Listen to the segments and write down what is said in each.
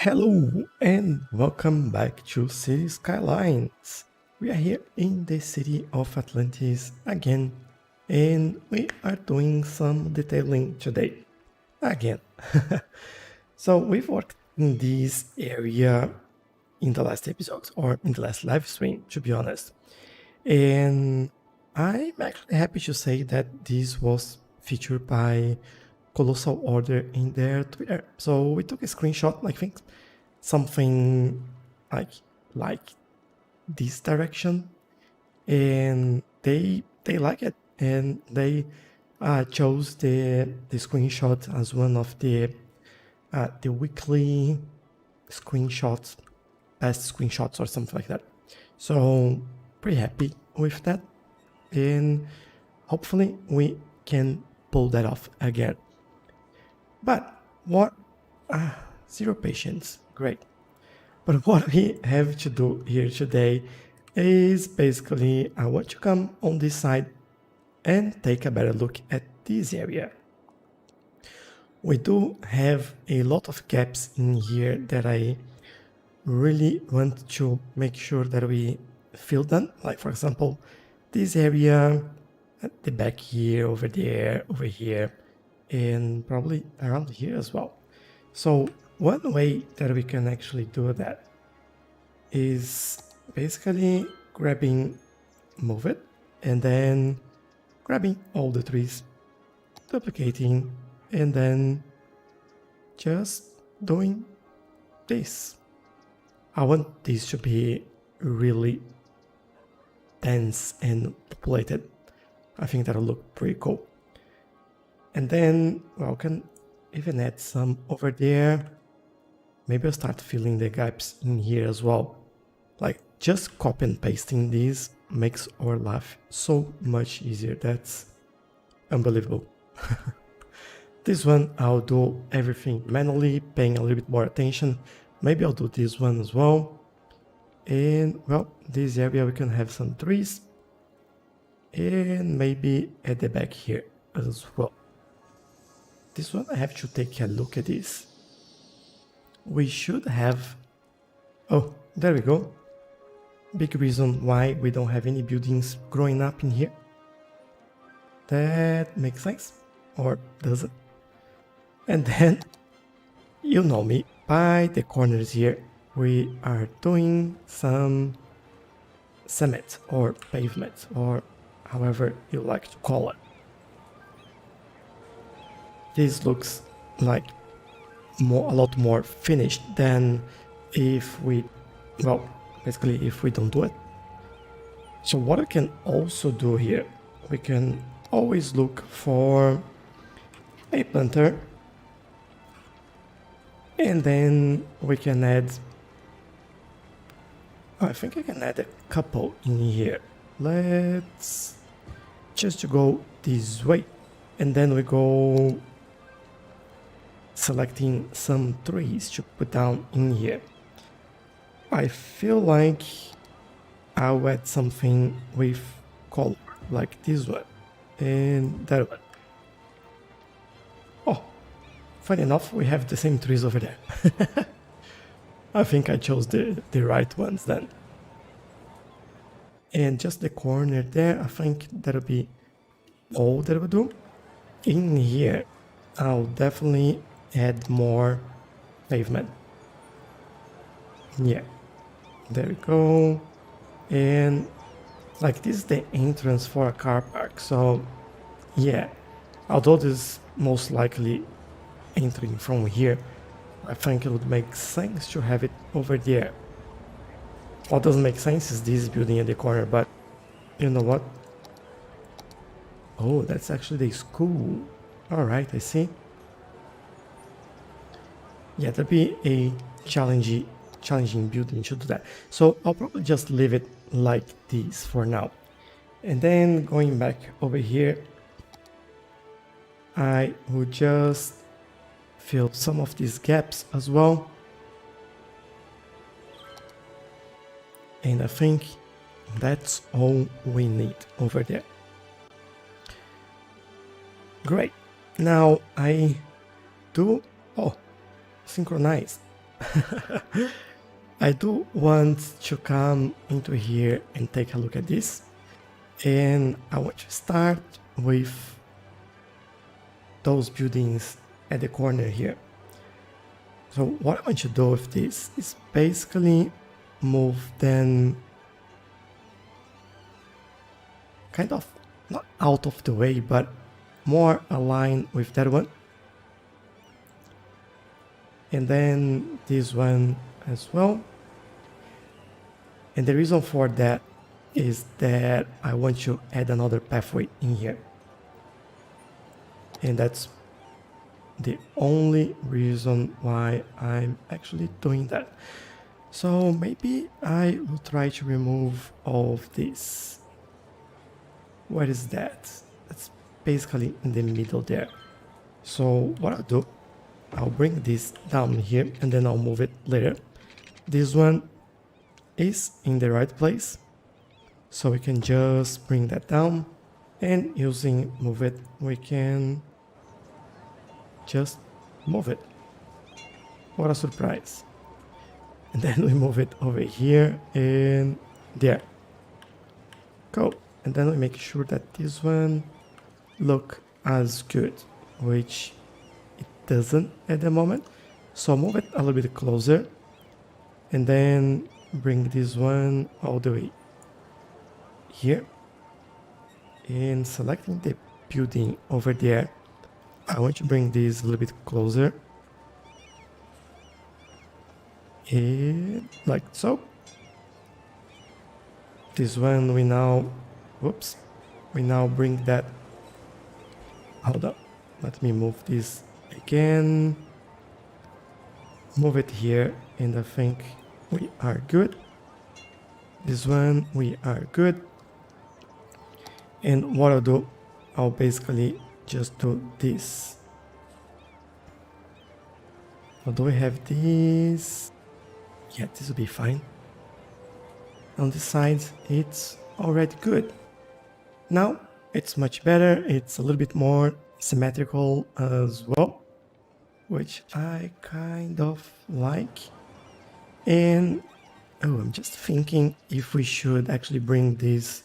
Hello and welcome back to Cities Skylines. We are here in the city of Atlantis again, and we are doing some detailing today. Again. So we've worked in this area in the last episodes, or in the last live stream, to be honest. And I'm actually happy to say that this was featured by Colossal Order in their Twitter. So we took a screenshot, I think something like like this direction, and they like it, and they chose the screenshot as one of the weekly screenshots, best screenshots or something like that. So pretty happy with that, and hopefully we can pull that off again. But what? Zero patience. Great. But what we have to do here today is basically I want to come on this side and take a better look at this area. We do have a lot of gaps in here that I really want to make sure that we fill them. Like for example, this area at the back here, over there, over here, and probably around here as well. So one way that we can actually do that is basically move it, and then grabbing all the trees, duplicating, and then just doing this. I want this to be really dense and populated. I think that'll look pretty cool. And then, well, I can even add some over there. Maybe I'll start filling the gaps in here as well. Like, just copy and pasting these makes our life so much easier. That's unbelievable. This one, I'll do everything manually, paying a little bit more attention. Maybe I'll do this one as well. And, well, this area we can have some trees. And maybe at the back here as well. This one, I have to take a look at this. We should have... Oh, there we go. Big reason why we don't have any buildings growing up in here. That makes sense. Or doesn't. And then, you know me, by the corners here, we are doing some cement or pavement, or however you like to call it. This looks like a lot more finished than if we, well, basically if we don't do it. So what we can also do here, we can always look for a planter, and then we can add, I think I can add a couple in here. Let's just go this way, and then we go selecting some trees to put down in here. I feel like I'll add something with color, like this one and that one. Oh, funny enough, we have the same trees over there. I think I chose the right ones then. And just the corner there, I think that'll be all that we'll do. In here, I'll definitely add more pavement. Yeah, there we go. And like this is the entrance for a car park, so yeah, although this is most likely entering from here, I think it would make sense to have it over there. What doesn't make sense is this building at the corner, but you know what? Oh, that's actually the school. Alright, I see. Yeah, that'd be a challenging building to do that. So I'll probably just leave it like this for now. And then going back over here, I will just fill some of these gaps as well. And I think that's all we need over there. Great. Now I do... Oh, synchronized. I do want to come into here and take a look at this. And I want to start with those buildings at the corner here. So what I want to do with this is basically move them kind of not out of the way, but more aligned with that one. And then this one as well. And the reason for that is that I want to add another pathway in here. And that's the only reason why I'm actually doing that. So maybe I will try to remove all of this. What is that? That's basically in the middle there. So what I'll do, I'll bring this down here and then I'll move it later. This one is in the right place. So we can just bring that down, and using move it, we can just move it. What a surprise. And then we move it over here and there. Go. And then we make sure that this one look as good, which it doesn't at the moment. So move it a little bit closer and then bring this one all the way here. And selecting the building over there, I want to bring this a little bit closer. And like so. This one we now, whoops, we now bring that, hold up, let me move this again. Move it here, and I think we are good. This one, we are good. And what I'll do, I'll basically just do this. Although we have this, yeah, this will be fine. On the sides, it's already good. Now, it's much better, it's a little bit more symmetrical as well, which I kind of like. And, oh, I'm just thinking if we should actually bring this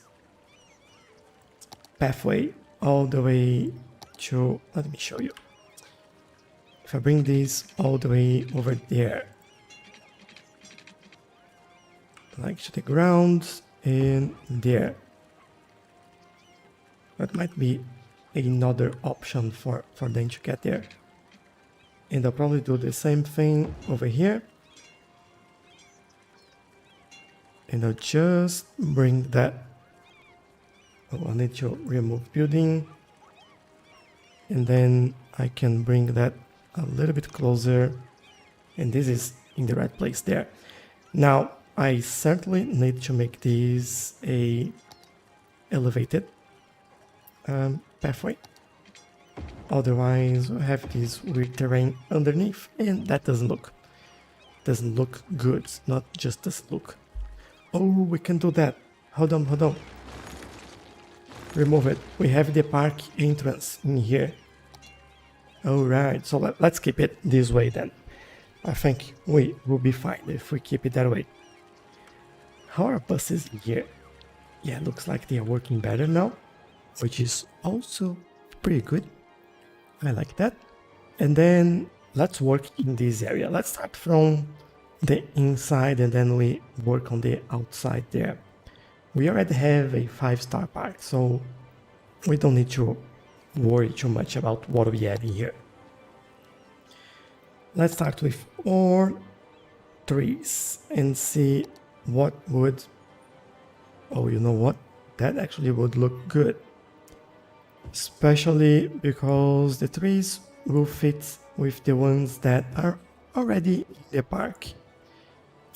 pathway all the way to, let me show you. If I bring this all the way over there, like to the ground and there, that might be another option for them to get there. And I'll probably do the same thing over here. And I'll just bring that. Oh, I need to remove building. And then I can bring that a little bit closer. And this is in the right place there. Now, I certainly need to make this a elevated pathway. Otherwise, we have this weird terrain underneath, and that doesn't look good. Not just doesn't look. Oh, we can do that. Hold on. Remove it. We have the park entrance in here. Alright, so let's keep it this way then. I think we will be fine if we keep it that way. How are buses in here? Yeah, looks like they are working better now, which is also pretty good. I like that. And then let's work in this area. Let's start from the inside and then we work on the outside there. We already have a 5-star park, so we don't need to worry too much about what we have in here. Let's start with all trees and see what would, oh, you know what? That actually would look good. Especially because the trees will fit with the ones that are already in the park.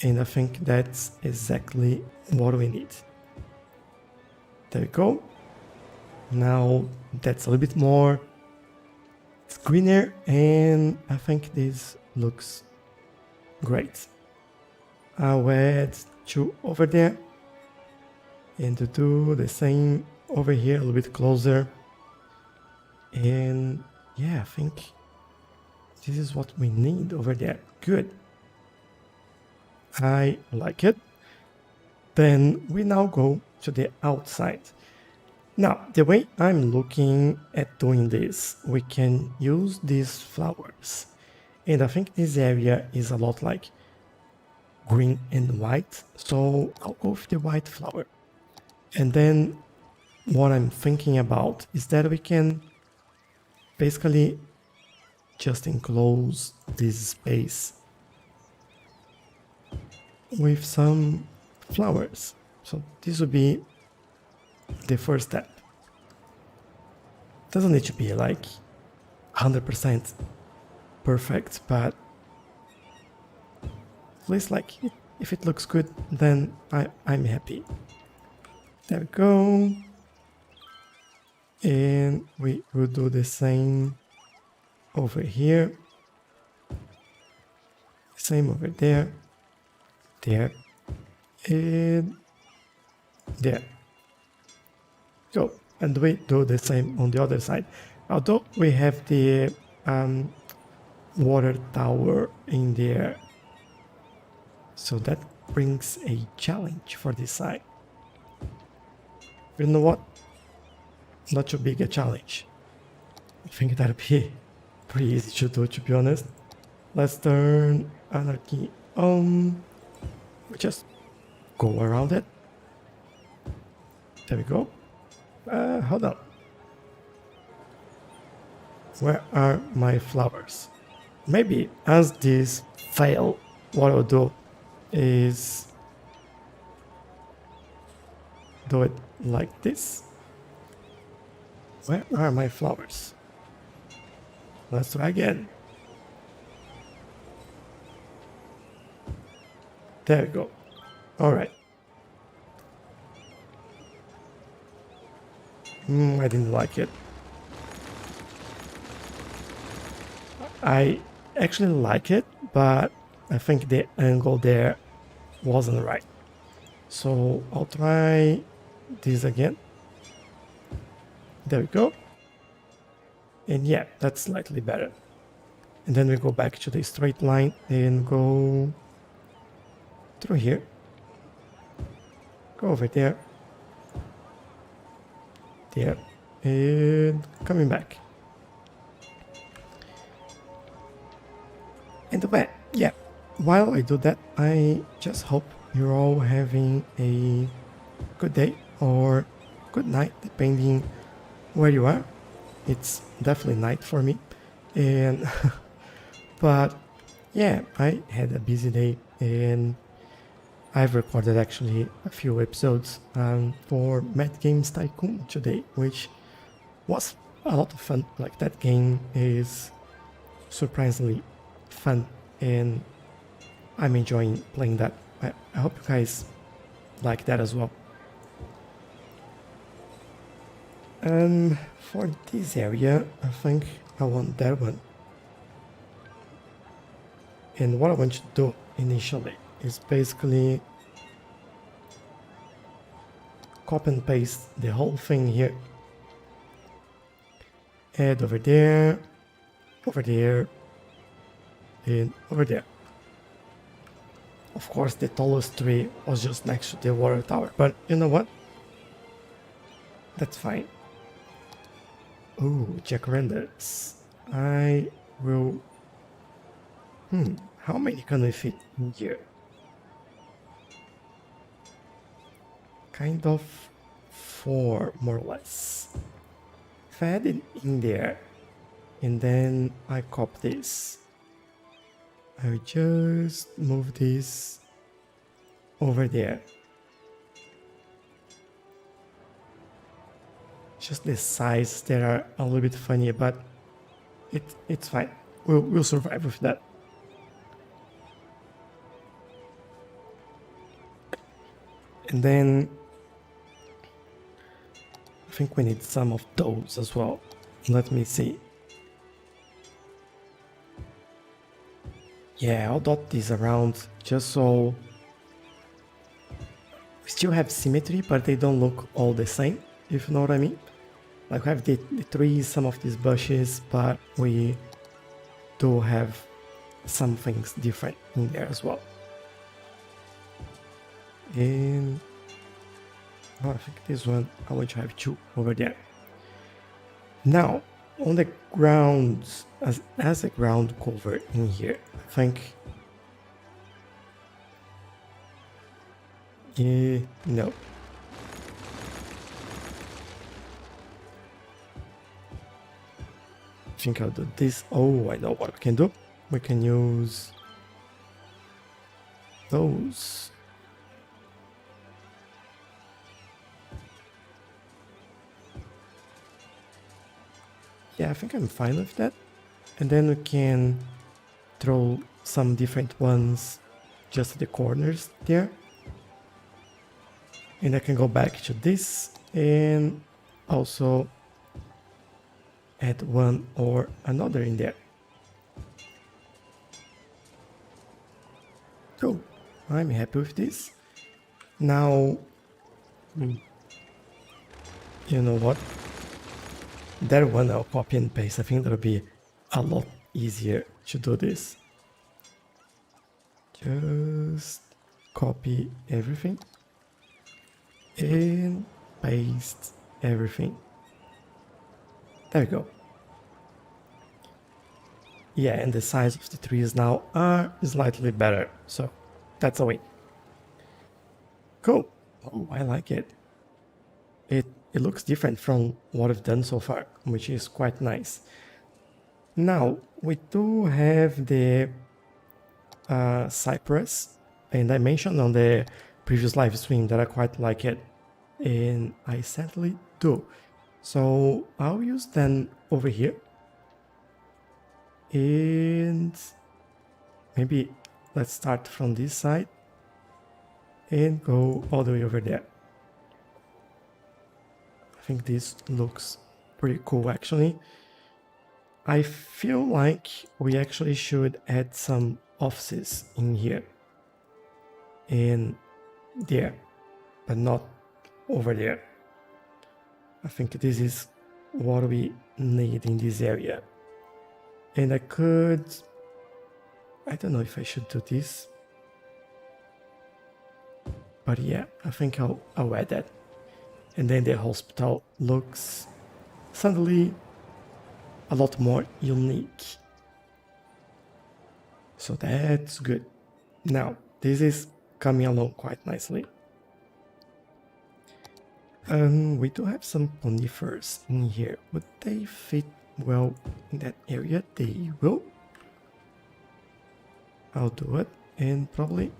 And I think that's exactly what we need. There we go. Now that's a little bit more. It's greener and I think this looks great. I'll add 2 over there and to do the same over here a little bit closer. And yeah, I think this is what we need over there. Good. I like it. Then we now go to the outside. Now, the way I'm looking at doing this, we can use these flowers. And I think this area is a lot like green and white, so I'll go with the white flower. And then what I'm thinking about is that we can basically just enclose this space with some flowers. So this would be the first step. Doesn't need to be like 100% perfect, but at least like if it looks good, then I'm happy. There we go. And we will do the same over here. Same over there. There. And there. So, and we do the same on the other side. Although we have the water tower in there. So that brings a challenge for this side. You know what? Not too big a challenge. I think that'd be pretty easy to do, to be honest. Let's turn anarchy on. We just go around it. There we go. Hold on. Where are my flowers? Maybe as this fail, what I'll do is do it like this. Where are my flowers? Let's try again. There we go. All right. I didn't like it. I actually like it, but I think the angle there wasn't right. So I'll try this again. There we go. And yeah, that's slightly better. And then we go back to the straight line and go through here. Go over there. There. And coming back. And yeah, while I do that, I just hope you're all having a good day or good night, depending where you are. It's definitely night for me. And but yeah, I had a busy day and I've recorded actually a few episodes for Mad Games Tycoon today, which was a lot of fun. Like, that game is surprisingly fun and I'm enjoying playing that. I hope you guys like that as well. And for this area, I think I want that one. And what I want to do initially is basically copy and paste the whole thing here. Add over there, and over there. Of course, the tallest tree was just next to the water tower, but you know what? That's fine. Oh, jacarandas. I will... how many can we fit in here? Kind of 4, more or less. If I add it in there, and then I copy this, I will just move this over there. Just the size that are a little bit funny, but it's fine. We'll survive with that. And then I think we need some of those as well. Let me see. Yeah, I'll dot these around just so we still have symmetry, but they don't look all the same, if you know what I mean. Like, we have the trees, some of these bushes, but we do have some things different in there as well. And oh, I think this one I want to have 2 over there. Now, on the ground, as a ground cover in here, I think... no. I think I'll do this. Oh, I know what we can do. We can use those. Yeah, I think I'm fine with that. And then we can throw some different ones just at the corners there. And I can go back to this and also add one or another in there. Cool, I'm happy with this. Now, you know what? That one I'll copy and paste. I think that'll be a lot easier to do this. Just copy everything and paste everything. There we go. Yeah, and the size of the trees now are slightly better, so that's a win. Cool. Oh, I like it. It looks different from what I've done so far, which is quite nice. Now, we do have the cypress, and I mentioned on the previous live stream that I quite like it, and I certainly do. So I'll use them over here, and maybe let's start from this side and go all the way over there. I think this looks pretty cool actually. I feel like we actually should add some offices in here and there, but not over there. I think this is what we need in this area. And I don't know if I should do this, but yeah, I think I'll add that. And then the hospital looks suddenly a lot more unique. So that's good. Now, this is coming along quite nicely. We do have some conifers in here. Would they fit well in that area? They will. I'll do it. And probably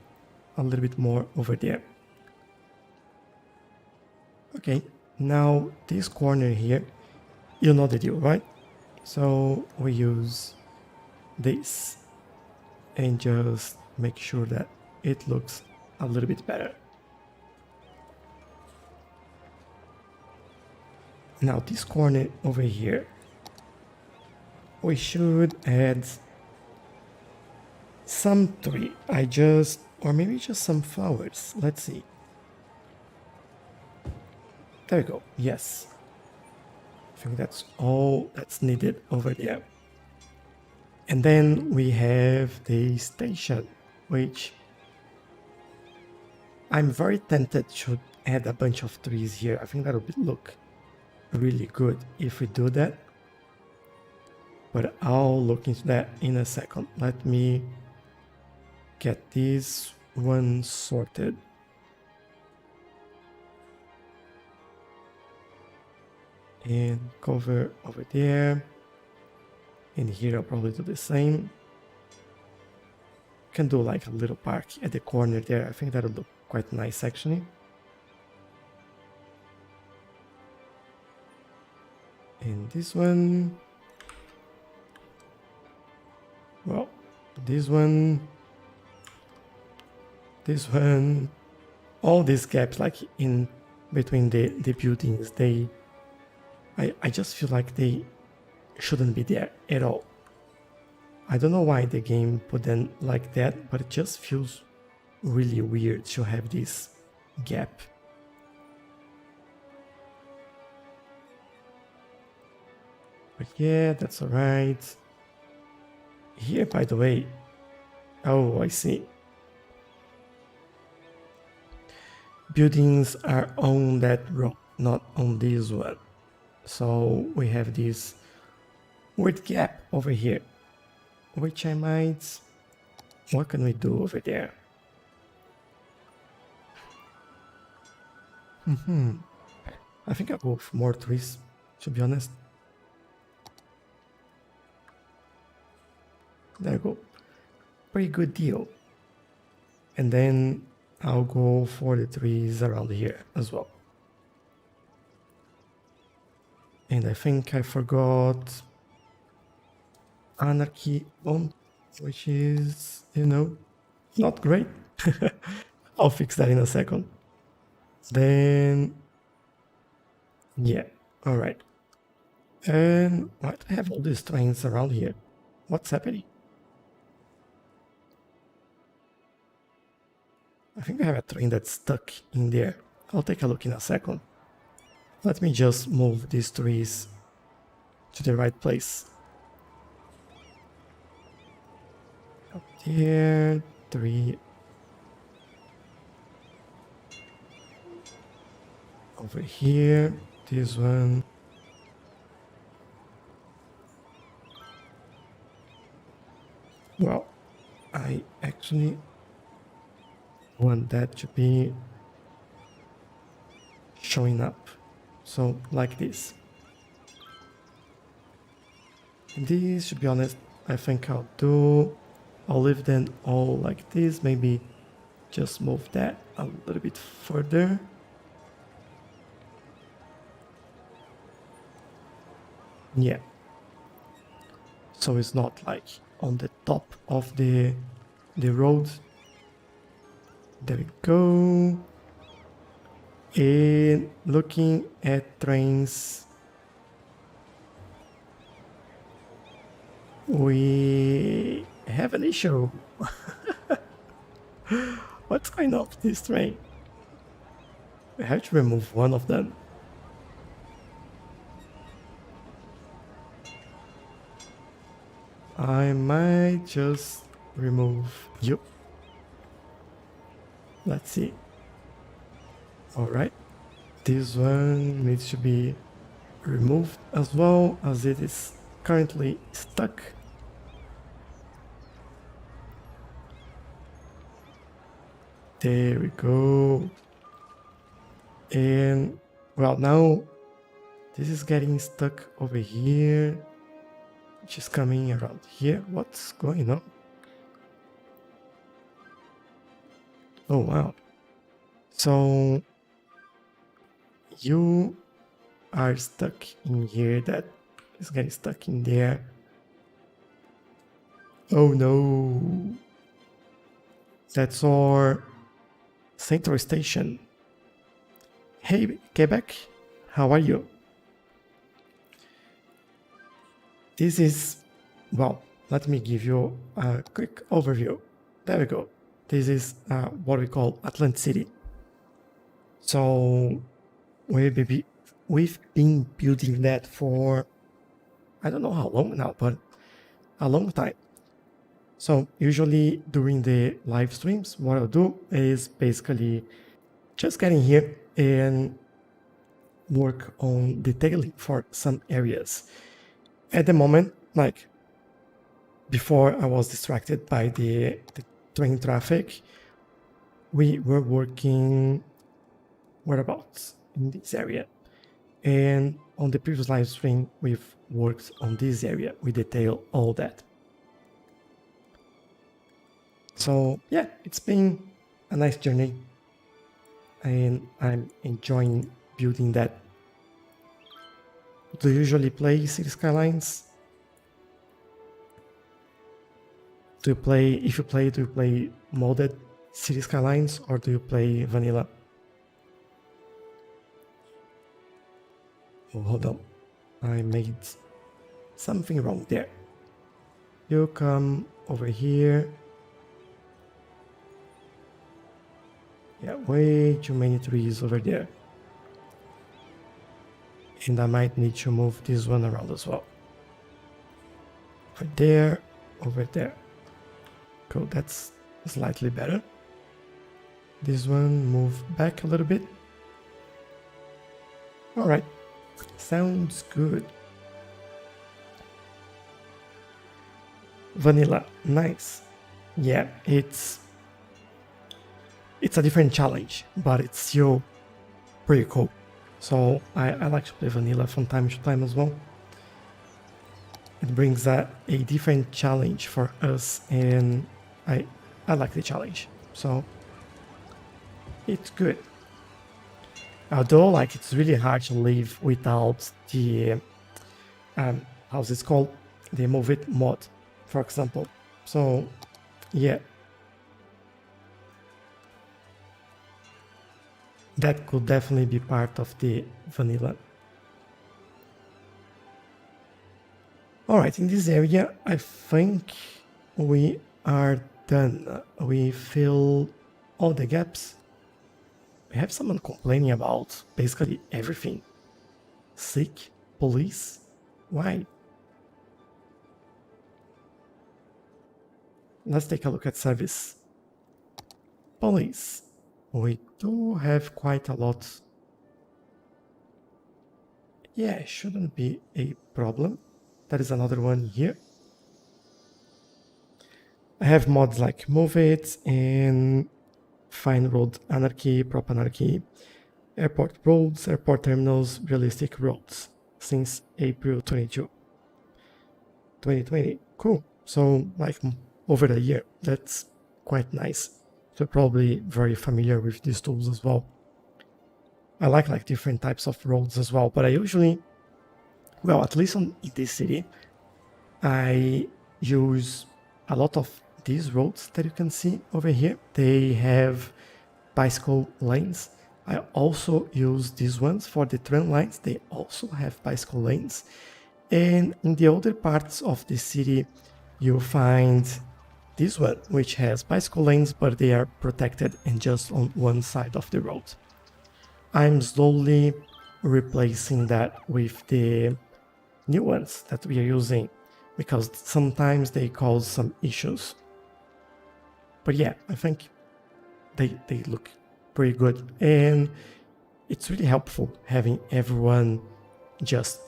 a little bit more over there. Okay, now this corner here, you know the deal, right? So we use this and just make sure that it looks a little bit better. Now this corner over here, we should add some tree. Or maybe just some flowers. Let's see. There we go, yes. I think that's all that's needed over there. And then we have the station, which I'm very tempted to add a bunch of trees here. I think that would look really good if we do that. But I'll look into that in a second. Let me get this one sorted. And cover over there. And here I'll probably do the same. Can do like a little park at the corner there. I think that'll look quite nice actually. And this one, well, this one, all these gaps like in between the buildings, I just feel like they shouldn't be there at all. I don't know why the game put them like that, but it just feels really weird to have this gap. But yeah, that's alright. Here, by the way, oh, I see. buildings are on that road, not on this one. So we have this weird gap over here, which I might... What can we do over there? I think I'll go for more trees, to be honest. There you go. Pretty good deal. And then I'll go for the trees around here as well. And I think I forgot Anarchy on, which is, you know, not great. I'll fix that in a second. Then, yeah, all right. And what? I have all these trains around here. What's happening? I think I have a train that's stuck in there. I'll take a look in a second. Let me just move these trees to the right place. Up there, 3. Over here, this one. Well, I actually want that to be showing up. So, like this. And these, to be honest, I think I'll leave them all like this. Maybe just move that a little bit further. Yeah. So it's not like on the top of the road. There we go. And looking at trains, we have an issue. What's going on with this train? We have to remove one of them. I might just remove you. Let's see. Alright. This one needs to be removed as well, as it is currently stuck. There we go. And well, now this is getting stuck over here, which is coming around here. What's going on? Oh wow. So you are stuck in here, that is getting stuck in there. Oh no. That's our central station. Hey Quebec, how are you? This is, well, let me give you a quick overview. There we go. This is what we call Atlantis City. So we've been building that for, I don't know how long now, but a long time. So usually during the live streams, what I'll do is basically just get in here and work on detailing for some areas. At the moment, like before I was distracted by the train traffic, we were working whereabouts in this area. And on the previous live stream, we've worked on this area. We detail all that. So yeah, it's been a nice journey and I'm enjoying building that. Do you usually play Cities Skylines? Do you play modded Cities Skylines or do you play vanilla? Oh, hold on. I made something wrong there. You come over here. Yeah, way too many trees over there. And I might need to move this one around as well. Over there, over there. Cool, that's slightly better. This one move back a little bit. All right, sounds good. Vanilla, nice. Yeah, it's a different challenge, but it's still pretty cool. So I like to play vanilla from time to time as well. It brings a different challenge for us, and I like the challenge. So it's good. Although, like, it's really hard to live without the how's it called, the move it mod, for example. So yeah, that could definitely be part of the vanilla. All right, in this area, I think we are done. We fill all the gaps. We have someone complaining about basically everything. Sick, police, why? Let's take a look at service. Police. We do have quite a lot. Yeah, shouldn't be a problem. That is another one here. I have mods like Move It and Fine Road Anarchy, Prop Anarchy, Airport Roads, Airport Terminals, Realistic Roads since April 22, 2020. Cool. So like over a year. That's quite nice. So probably very familiar with these tools as well. I like different types of roads as well, but I usually, well, at least in this city, I use a lot of these roads that you can see over here. They have bicycle lanes. I also use these ones for the tram lines. They also have bicycle lanes. And in the other parts of the city, you'll find this one, which has bicycle lanes, but they are protected and just on one side of the road. I'm slowly replacing that with the new ones that we are using, because sometimes they cause some issues. But yeah, I think they look pretty good, and it's really helpful having everyone just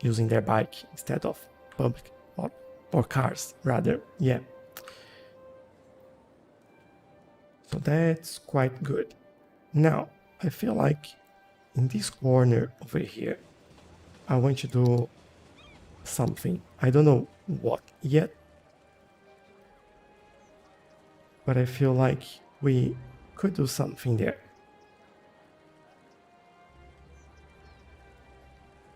using their bike instead of public or cars rather. Yeah, so that's quite good. Now I feel like in this corner over here I want to do something. I don't know what yet, but I feel like we could do something there.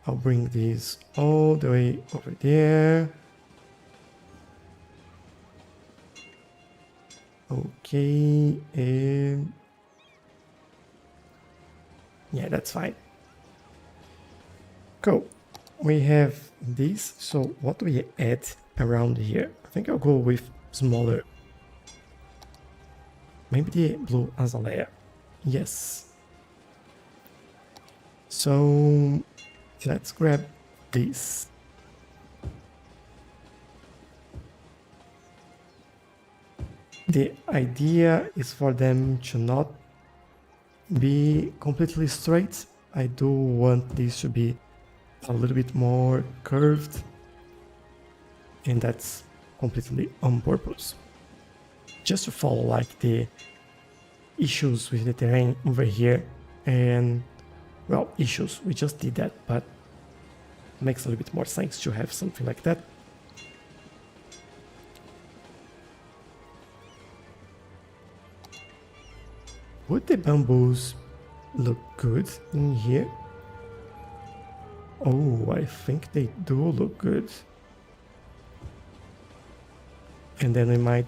I'll bring these all the way over there. Okay, and yeah, that's fine. Cool. We have this. So what do we add around here? I think I'll go with smaller. Maybe the blue azalea. Yes. So let's grab this. The idea is for them to not be completely straight. I do want this to be a little bit more curved, and that's completely on purpose. Just to follow like the issues with the terrain over here, and well, issues, we just did that, but it makes a little bit more sense to have something like that. Would the bamboos look good in here? Oh, I think they do look good. And then we might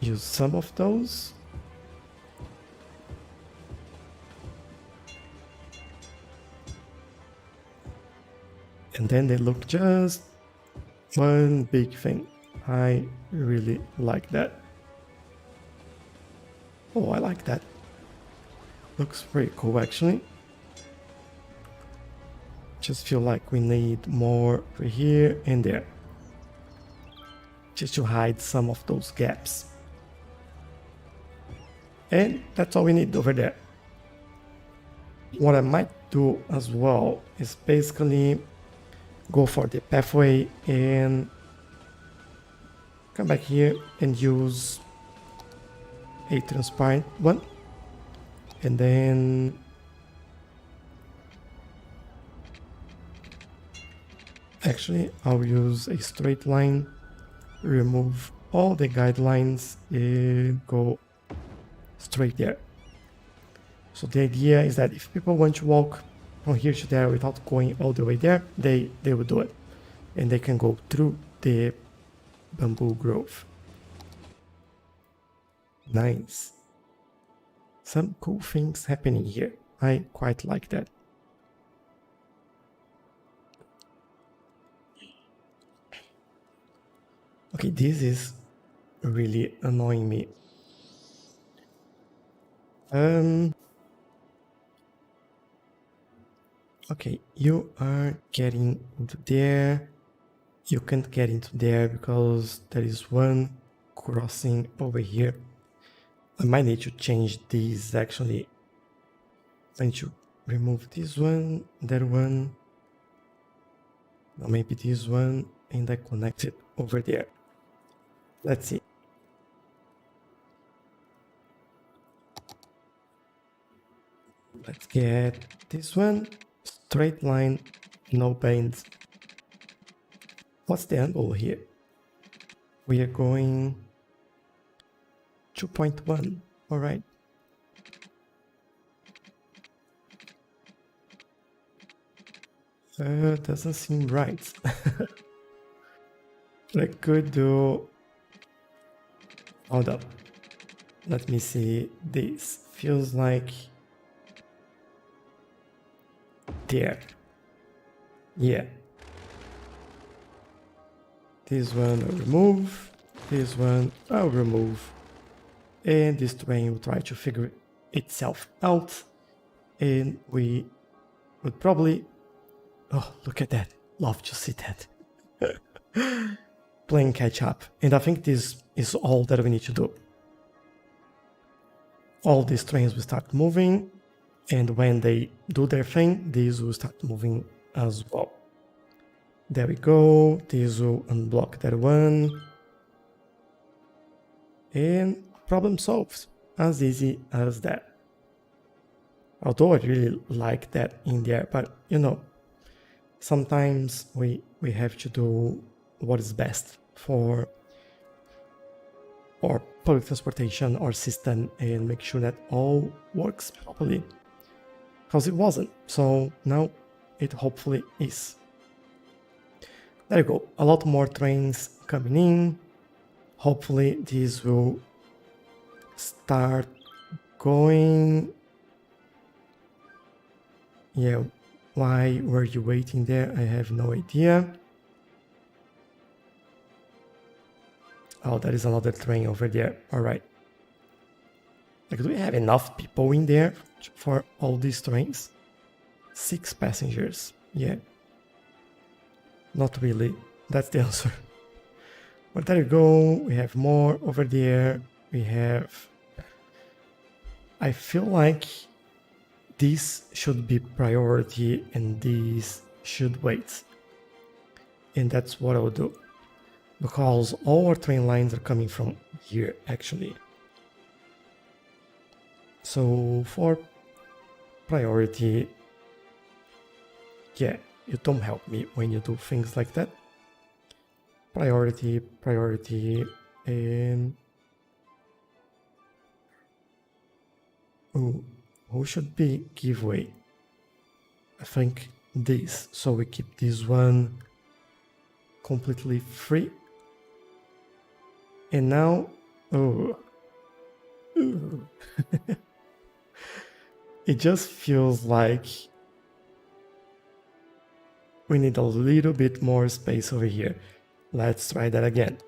use some of those. And then they look just one big thing. I really like that. Oh, I like that. Looks pretty cool, actually. Just feel like we need more over here and there, just to hide some of those gaps. And that's all we need over there. What I might do as well is basically go for the pathway and come back here and use a transparent one. And then actually I'll use a straight line, remove all the guidelines and go straight there. So the idea is that if people want to walk from here to there without going all the way there, they will do it. And they can go through the bamboo grove. Nice. Some cool things happening here. I quite like that. Okay, this is really annoying me. Okay, you are getting into there. You can't get into there because there is one crossing over here. I might need to change these actually. I need to remove this one, that one, or maybe this one, and I connect it over there. Let's see. Let's get this one, straight line, no bends. What's the angle here? We are going 2.1, all right. Doesn't seem right. I could do... Hold up. Let me see. This feels like... There. Yeah. This one I'll remove. This one I'll remove. And this train will try to figure itself out. And we would probably... Oh, look at that. Love to see that. Playing catch up. And I think this is all that we need to do. All these trains will start moving. And when they do their thing, these will start moving as well. There we go. This will unblock that one. And problem solved. As easy as that. Although I really like that in there, but you know, sometimes we have to do what is best for our public transportation or system and make sure that all works properly. Because it wasn't, so now it hopefully is. There you go, a lot more trains coming in. Hopefully these will start going. Yeah, why were you waiting there? I have no idea. Oh, there is another train over there. All right. Like, do we have enough people in there for all these trains? 6 passengers. Yeah. Not really. That's the answer. But there you go. We have more over there. We have... I feel like this should be priority and these should wait. And that's what I will do. Because all our train lines are coming from here, actually. So for priority, yeah, you don't help me when you do things like that. Priority, priority, and... Ooh, who should be giveaway? I think this, so we keep this one completely free. And now, oh, it just feels like we need a little bit more space over here. Let's try that again.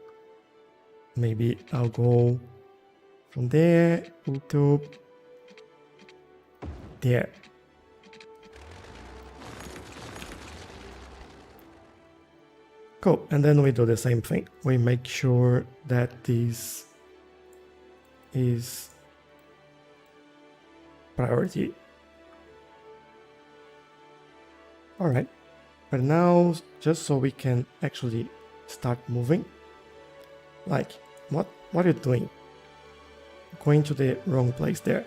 Maybe I'll go from there to there. Cool, and then we do the same thing. We make sure that this is priority. Alright, but now just so we can actually start moving. Like, what are you doing? Going to the wrong place there.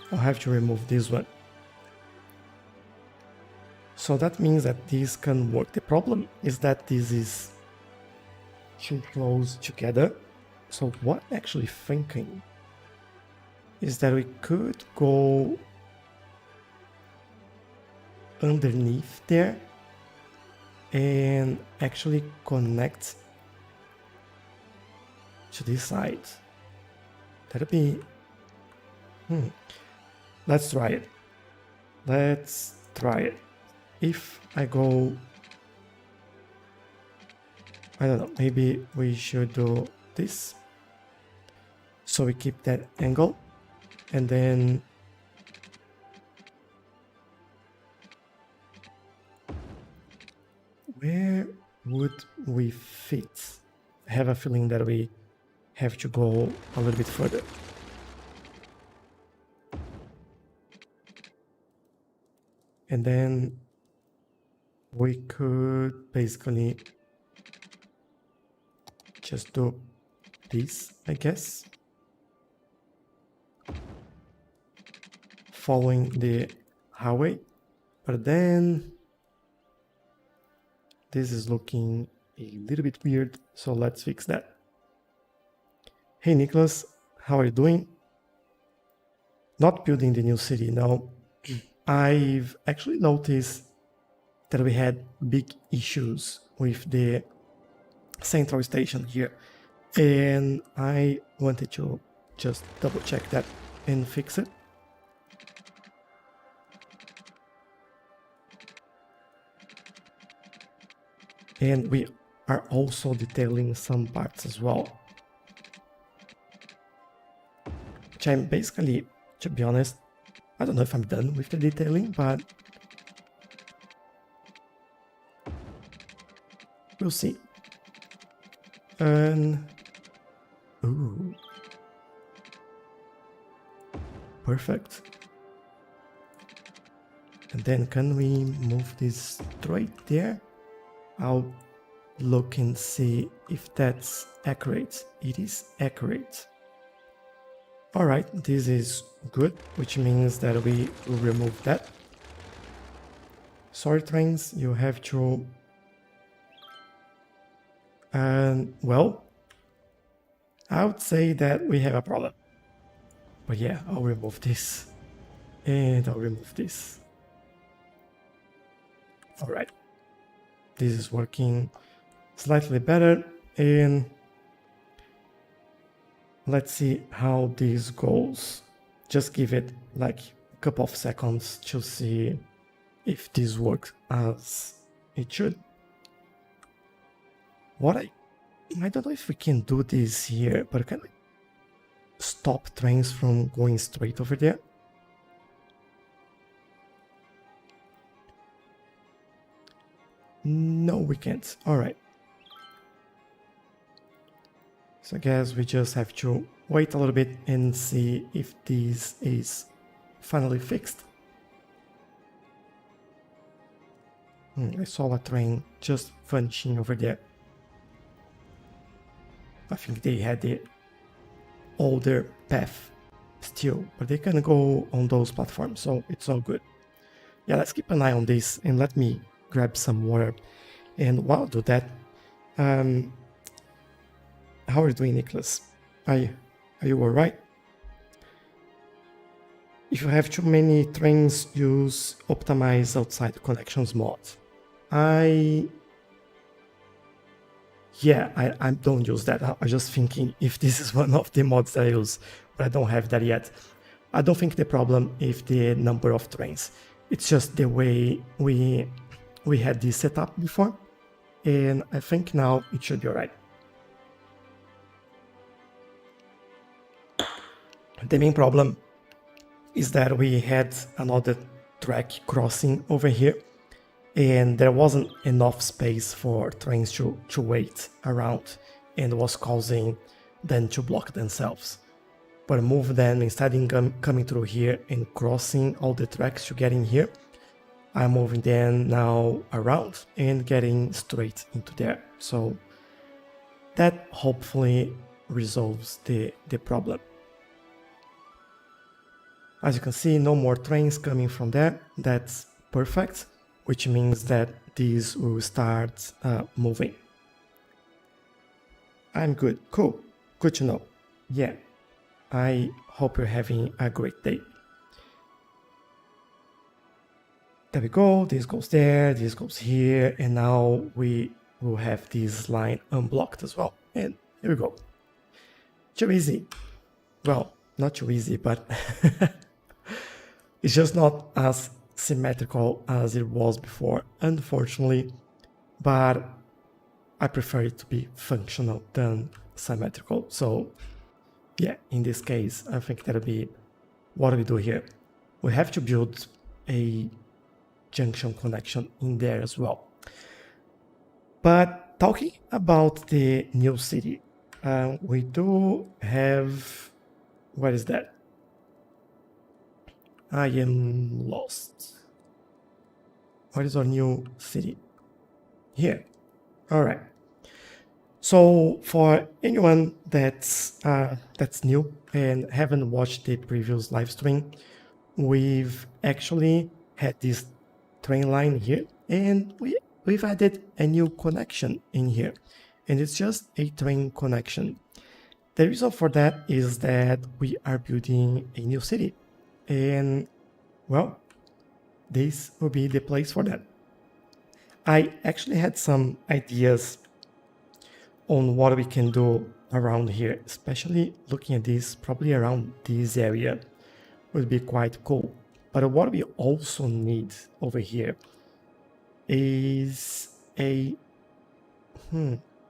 I'll have to remove this one. So that means that this can work. The problem is that this is too close together. So what I'm actually thinking is that we could go underneath there and actually connect to this side. That'd be... Let's try it. Let's try it. If I go... I don't know, maybe we should do this. So we keep that angle. And then... where would we fit? I have a feeling that we have to go a little bit further. And then we could basically just do this, I guess. Following the highway. But then this is looking a little bit weird, so let's fix that. Hey Nicholas, how are you doing? Not building the new city, no. I've actually noticed that we had big issues with the central station here, and I wanted to just double check that and fix it. And we are also detailing some parts as well, which I'm basically, to be honest, I don't know if I'm done with the detailing, but we'll see. And ooh, perfect. And then can we move this straight there? I'll look and see if that's accurate. It is accurate. Alright, this is good, which means that we will remove that. Sorry trains, you have to... And well, I would say that we have a problem. But yeah, I'll remove this. And I'll remove this. Alright. This is working slightly better, and let's see how this goes. Just give it like a couple of seconds to see if this works as it should. I don't know if we can do this here, but can we stop trains from going straight over there? No, we can't. Alright. So I guess we just have to wait a little bit and see if this is finally fixed. I saw a train just vanishing over there. I think they had the older path still, but they can go on those platforms, so it's all good. Yeah, let's keep an eye on this, and let me grab some water. And while I do that, how are you doing, Nicholas? Are you alright? If you have too many trains, use optimize outside connections mod. I don't use that. I'm just thinking if this is one of the mods that I use, but I don't have that yet. I don't think the problem is the number of trains. It's just the way we had this set up before, and I think now it should be alright. The main problem is that we had another track crossing over here, and there wasn't enough space for trains to wait around, and was causing them to block themselves. but move them instead of coming through here and crossing all the tracks to get in here. I'm moving them now around and getting straight into there. So that hopefully resolves the problem. As you can see, no more trains coming from there. That's perfect, which means that these will start moving. I'm good. Cool. Good to know. Yeah. I hope you're having a great day. There we go. This goes there, this goes here, and now we will have this line unblocked as well. And here we go. Too easy. Well, not too easy, but it's just not as symmetrical as it was before, unfortunately, but I prefer it to be functional than symmetrical. So yeah, in this case, I think that'll be what we do here. We have to build a junction connection in there as well. But talking about the new city, we do have, what is that? I am lost. What is our new city? Here. All right. So for anyone that's new and haven't watched the previous live stream, we've actually had this train line here, and we've added a new connection in here, and it's just a train connection. The reason for that is that we are building a new city, and well, this will be the place for that. I actually had some ideas on what we can do around here, especially looking at this, probably around this area would be quite cool. But what we also need over here is a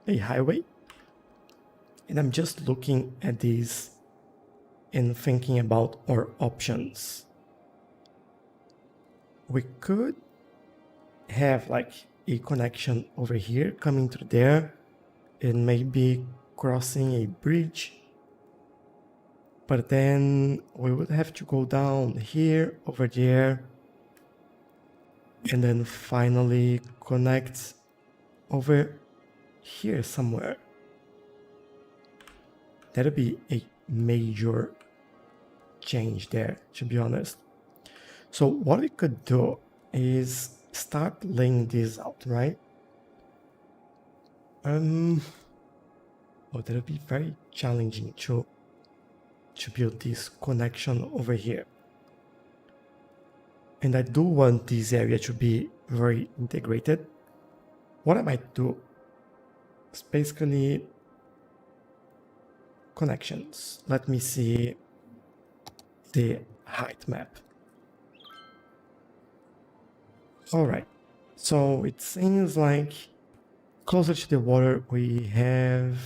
highway. And I'm just looking at this and thinking about our options. We could have like a connection over here coming through there and maybe crossing a bridge. But then we would have to go down here, over there, and then finally connect over here somewhere. That'll be a major change there, to be honest. So what we could do is start laying this out, right? Oh, that'll be very challenging to build this connection over here. And I do want this area to be very integrated. What I might do is basically connections. Let me see the height map. All right, so it seems like closer to the water we have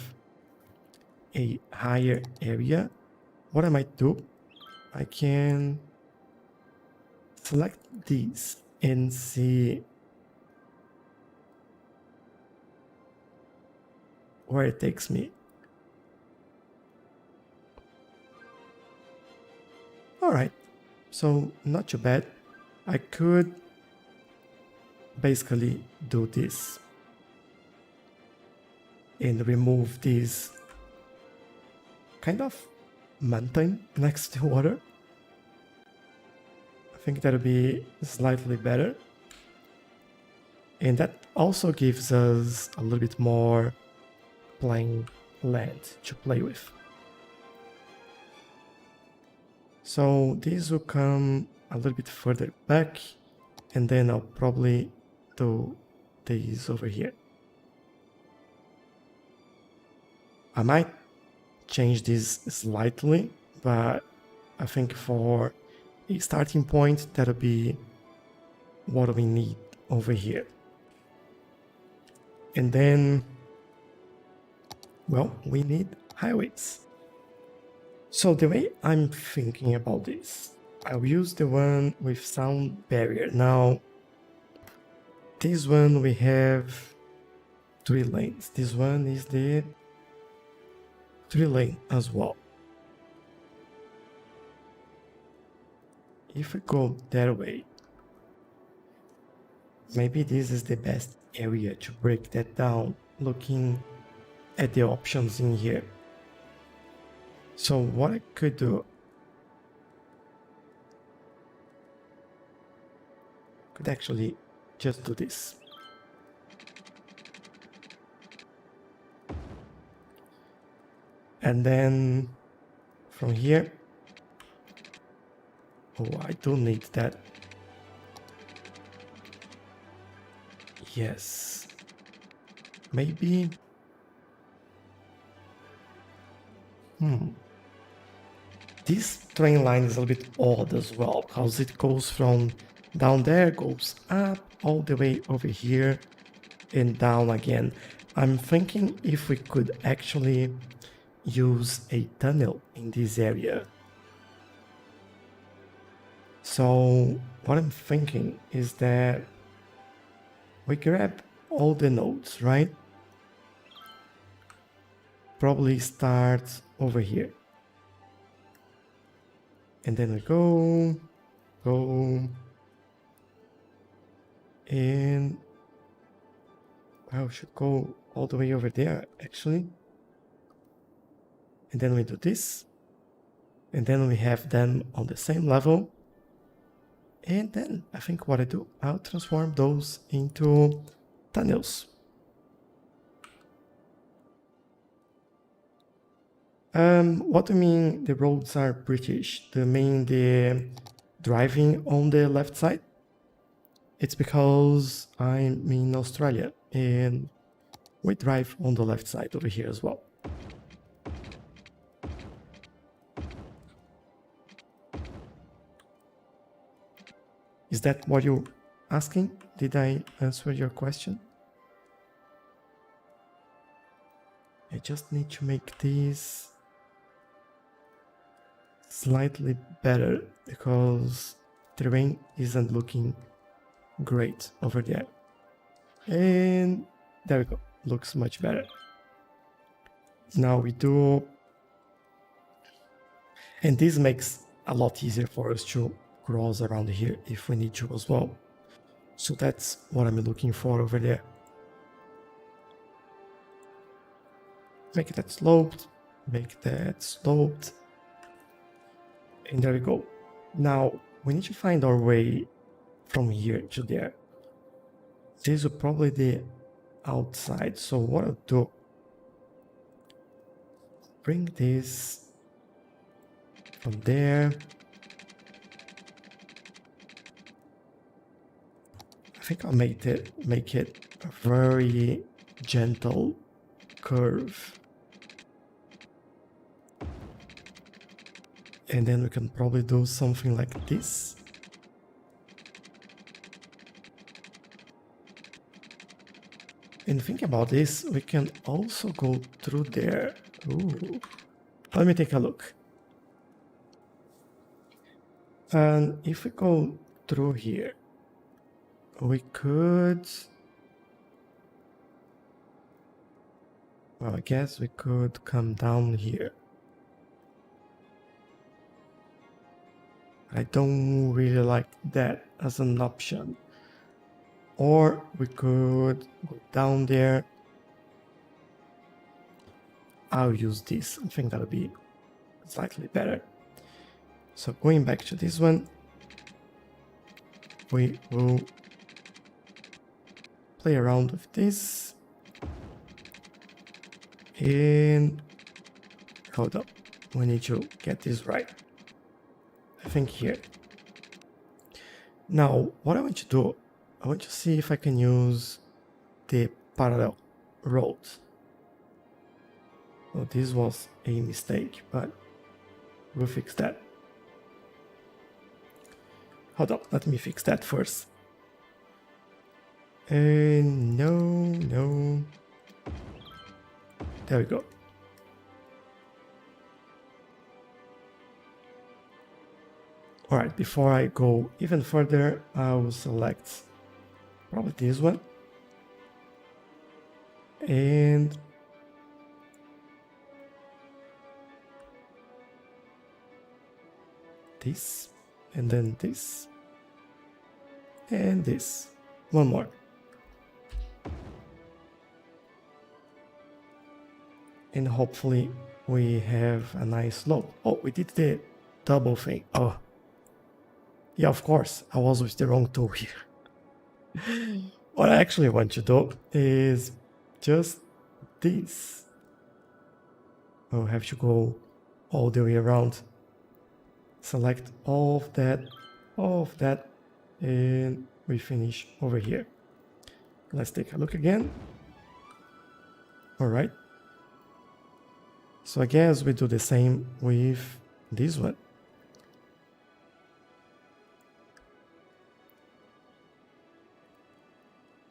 a higher area. What I might do, I can select these and see where it takes me. All right, so not too bad. I could basically do this and remove this kind of mountain next to water. I think that'll be slightly better. And that also gives us a little bit more plain land to play with. So this will come a little bit further back, and then I'll probably do these over here. I might change this slightly, but I think for a starting point, that'll be what we need over here. And then, well, we need highways. So the way I'm thinking about this, I'll use the one with sound barrier. Now, this one we have 3 lanes. This one is the 3 lane as well. if we go that way, maybe this is the best area to break that down, looking at the options in here. So what I could do, could actually just do this. And then from here, oh, I do need that. Yes. Maybe. This train line is a little bit odd as well, because it goes from down there, goes up all the way over here and down again. I'm thinking if we could actually use a tunnel in this area. So what I'm thinking is that we grab all the nodes, right? Probably start over here. And then we go, and well, we should go all the way over there, actually. And then we do this. And then we have them on the same level. And then I think what I do, I'll transform those into tunnels. What do you mean the roads are British? Do you mean the driving on the left side? It's because I'm in Australia and we drive on the left side over here as well. Is that what you're asking? Did I answer your question? I just need to make this slightly better because the terrain isn't looking great over there. And there we go, looks much better. Now we do, and this makes a lot easier for us to cross around here if we need to as well. So that's what I'm looking for over there. Make that sloped, make that sloped. And there we go. Now we need to find our way from here to there. This is probably the outside. So what I'll do, bring this from there. I think I'll make it a very gentle curve. And then we can probably do something like this. And think about this, we can also go through there. Ooh. Let me take a look. And if we go through here, we could, well, I guess we could come down here. I don't really like that as an option. Or we could go down there. I'll use this. I think that'll be slightly better. So going back to this one, we will play around with this. And hold up, we need to get this right. I think here. Now, what I want to do, I want to see if I can use the parallel roads. Well, this was a mistake, but we'll fix that. Hold up, let me fix that first. And no. There we go. Alright, before I go even further, I will select probably this one. And this. and then this, and this. One more. And hopefully we have a nice slope. Oh, we did the double thing. Oh, yeah, of course, I was with the wrong tool here. What I actually want to do is just this. I'll have to go all the way around. Select all of that, and we finish over here. Let's take a look again. All right. So I guess we do the same with this one.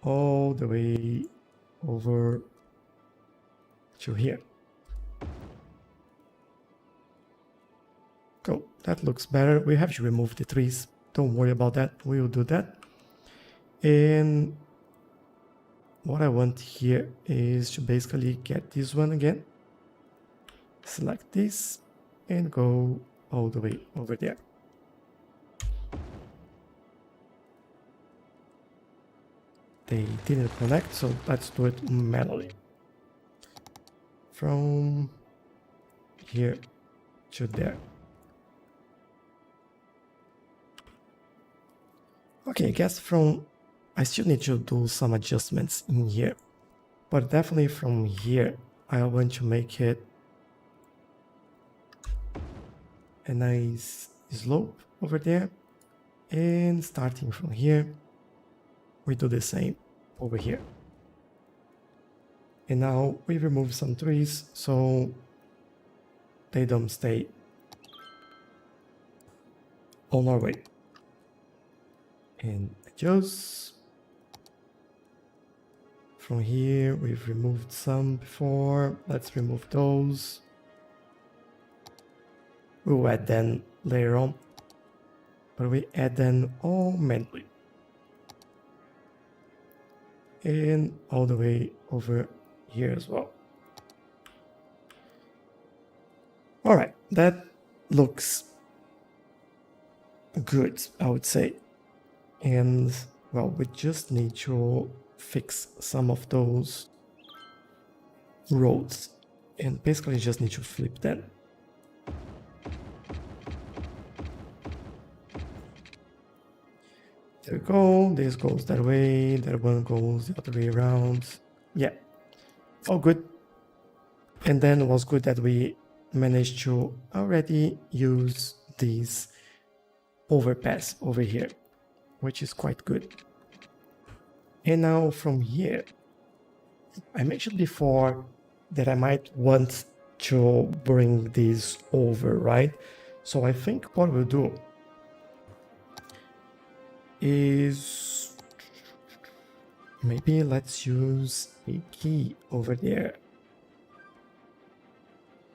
All the way over to here. Cool, that looks better. We have to remove the trees. Don't worry about that, we'll do that. And what I want here is to basically get this one again. Select this and go all the way over there. They didn't connect, so let's do it manually. From here to there. Okay, I guess I still need to do some adjustments in here, but definitely from here, I want to make it a nice slope over there, and starting from here, we do the same over here. And now we remove some trees so they don't stay on our way. And adjust. From here, we've removed some before. Let's remove those. We'll add them later on, but we add them all manually. And all the way over here as well. All right, that looks good, I would say. And well, we just need to fix some of those roads, and basically just need to flip them. There we go, this goes that way, that one goes the other way around. Yeah, all good. And then it was good that we managed to already use this overpass over here, which is quite good. And now from here, I mentioned before that I might want to bring this over, right? So I think what we'll do is maybe let's use a key over there.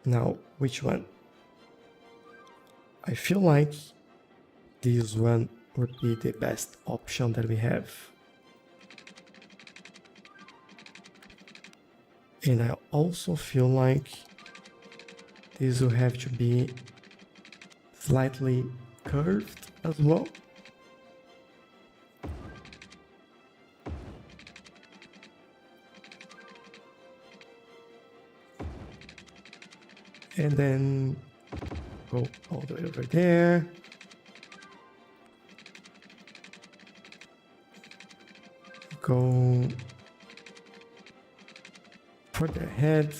Now, which one? I feel like this one would be the best option that we have. And I also feel like this will have to be slightly curved as well. And then go all the way over there. Go further ahead.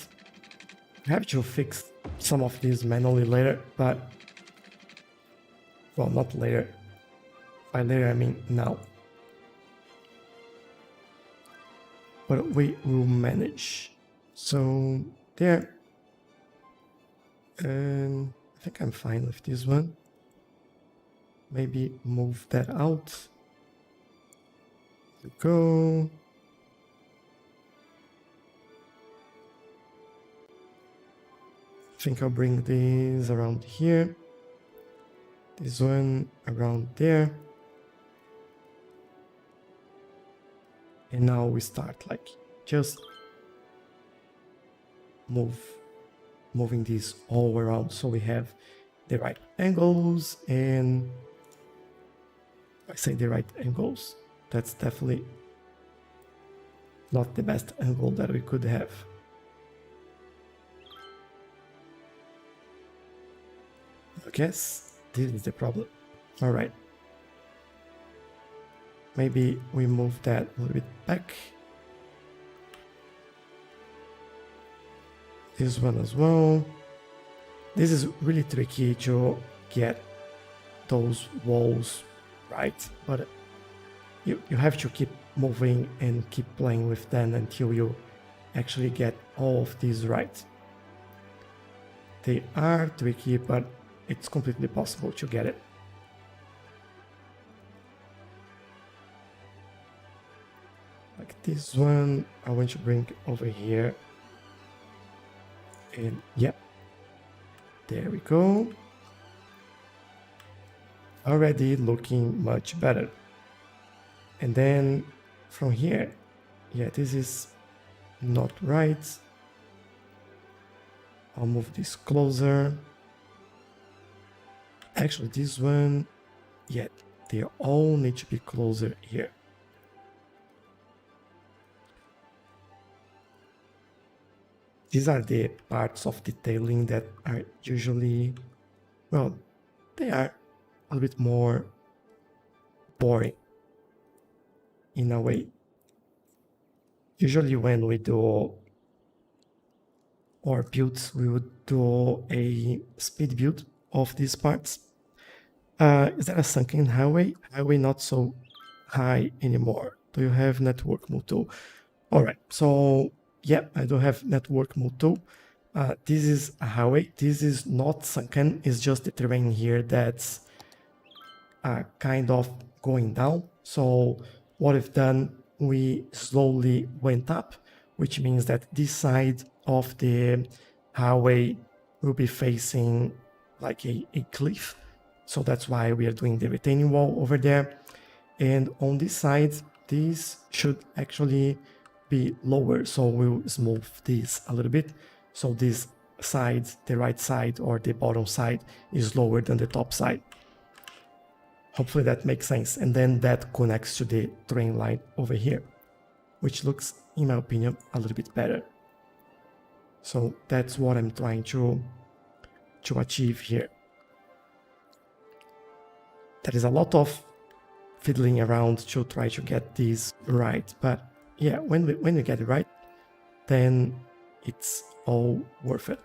I have to fix some of these manually later, but well, not later. By later, I mean now. But we will manage. So there. And I think I'm fine with this one. Maybe move that out. There we go. I think I'll bring these around here. This one around there. And now we start like just moving these all around so we have the right angles and I say the right angles. That's definitely not the best angle that we could have. I guess this is the problem. All right. Maybe we move that a little bit back. This one as well. This is really tricky to get those walls right, but you have to keep moving and keep playing with them until you actually get all of these right. They are tricky, but it's completely possible to get it. Like this one, I want to bring over here. And yeah, there we go. Already looking much better. And then from here, yeah, this is not right. I'll move this closer. Actually, this one, yeah, they all need to be closer here. These are the parts of detailing that are usually, well, they are a little bit more boring in a way. Usually when we do our builds, we would do a speed build of these parts. Is that a sunken highway? Highway not so high anymore. Do you have network mode tool? All right, so yeah, I do have network mode tool. This is a highway. This is not sunken. It's just the terrain here that's kind of going down. So what we've done, we slowly went up, which means that this side of the highway will be facing like a cliff. So that's why we are doing the retaining wall over there. And on this side, this should actually be lower. So we'll smooth this a little bit. So this side, the right side or the bottom side is lower than the top side. Hopefully that makes sense. And then that connects to the train line over here, which looks, in my opinion, a little bit better. So that's what I'm trying to achieve here. There is a lot of fiddling around to try to get this right, but yeah, when we get it right, then it's all worth it.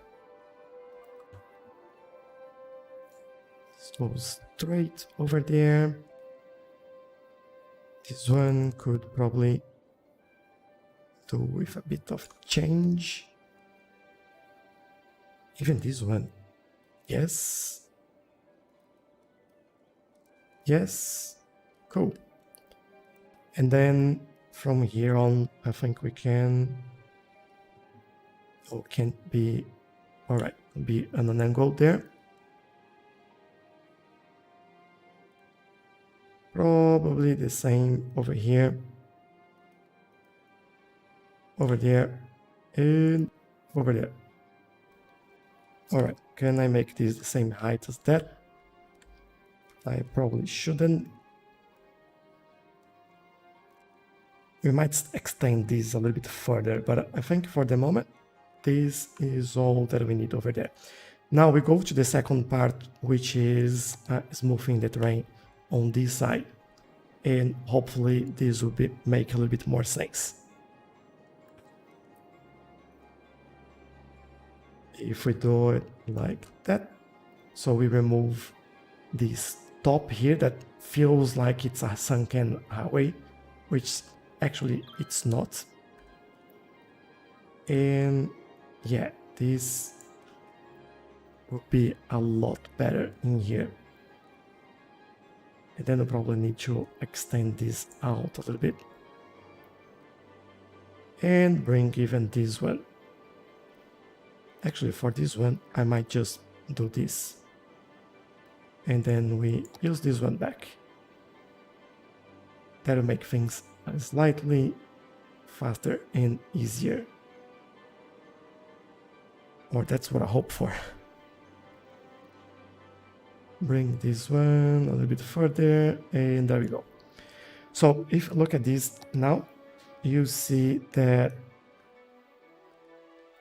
So straight over there. This one could probably do with a bit of change. Even this one. Yes. Yes. Cool. And then from here on, I think we can... Oh, can't be... Alright, be on an angle there. Probably the same over here. Over there. And over there. Alright, can I make this the same height as that? I probably shouldn't. We might extend this a little bit further, but I think for the moment, this is all that we need over there. Now we go to the second part, which is smoothing the terrain on this side. And hopefully this will make a little bit more sense. If we do it like that, so we remove this top here that feels like it's a sunken highway, which actually it's not. And yeah, this will be a lot better in here. And then we probably need to extend this out a little bit. And bring even this one. Actually, for this one, I might just do this. And then we use this one back. That'll make things slightly faster and easier. Or that's what I hope for. Bring this one a little bit further, and there we go. So if you look at this now, you see that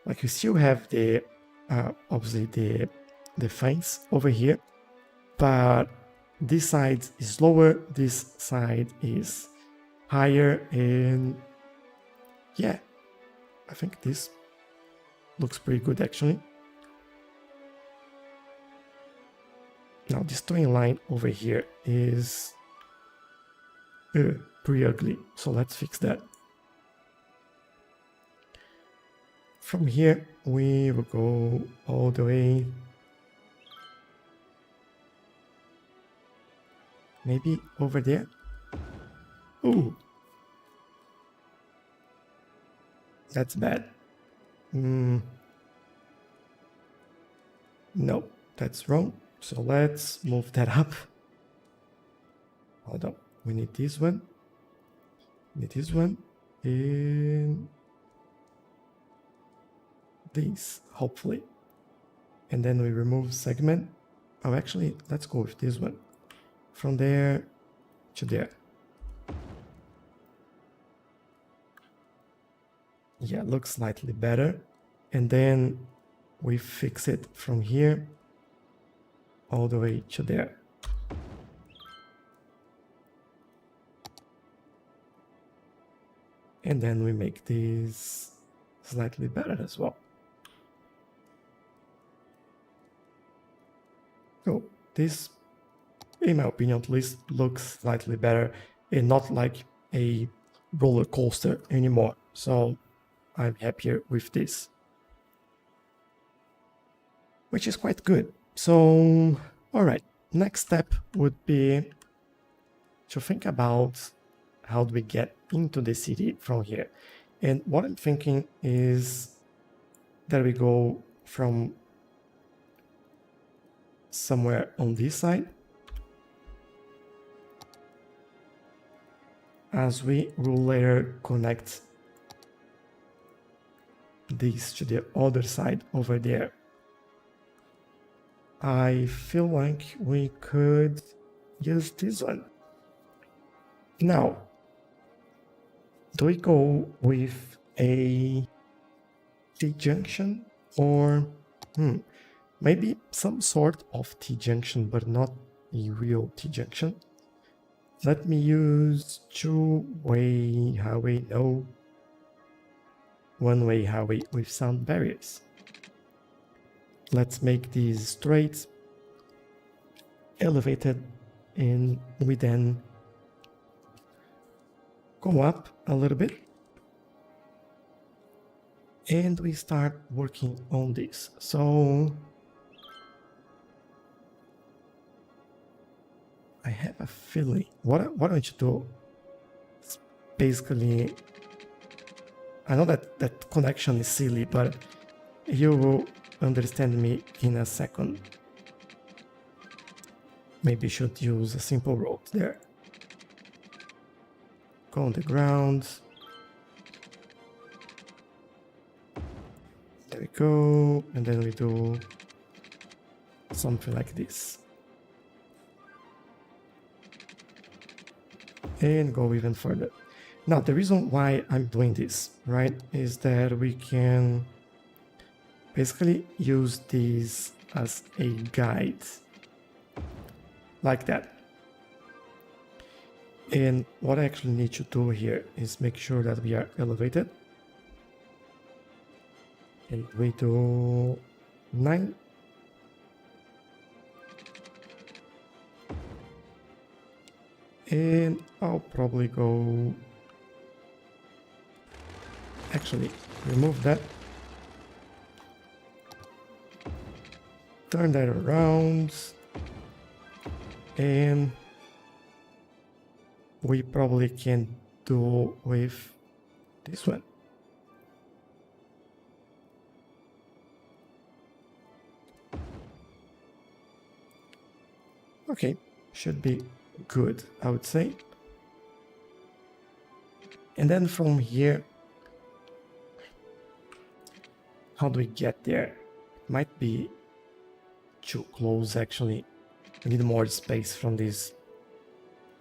like you still have the obviously the fence over here, but this side is lower, this side is higher, and yeah, I think this looks pretty good actually. Now this twin line over here is pretty ugly, so let's fix that. From here we will go all the way, maybe over there. Ooh, that's bad. No, that's wrong. So let's move that up. Hold on, we need this one. Need this one, and this, hopefully. And then we remove segment. Oh, actually, let's go with this one. From there to there. Yeah, looks slightly better. And then we fix it from here all the way to there. And then we make this slightly better as well. So this, in my opinion at least, looks slightly better and not like a roller coaster anymore. So I'm happier with this, which is quite good. So, all right, next step would be to think about how do we get into the city from here. And what I'm thinking is that we go from somewhere on this side, as we will later connect this to the other side over there. I feel like we could use this one. Now, do we go with a T-junction or maybe some sort of T-junction, but not a real T-junction? Let me use two-way highway, no, one-way highway with sound barriers. Let's make these straight, elevated, and we then go up a little bit. And we start working on this. So I have a feeling, what don't you do? It's basically, I know that connection is silly, but you will understand me in a second. Maybe should use a simple road there. Go on the ground. There we go, and then we do something like this. And go even further. Now, the reason why I'm doing this, right, is that we can basically use this as a guide, like that. And what I actually need to do here is make sure that we are elevated. And we do 9. And I'll probably go, actually remove that, turn that around, and we probably can do with this one. Okay, should be good, I would say. And then from here, how do we get there? Might be too close actually. We need more space from this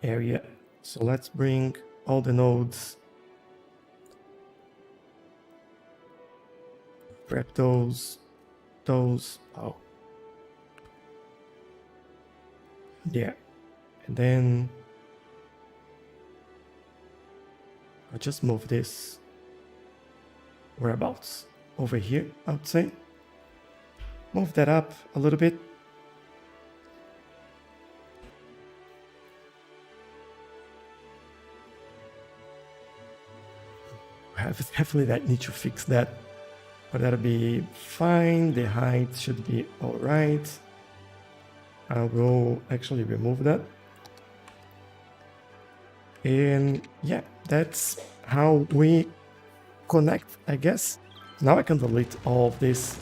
area. So let's bring all the nodes, prep those, oh, yeah. And then I'll just move this whereabouts over here, I would say. Move that up a little bit. Definitely that need to fix that, but that'll be fine. The height should be all right. I will actually remove that. And yeah, that's how we connect, I guess. Now I can delete all of this.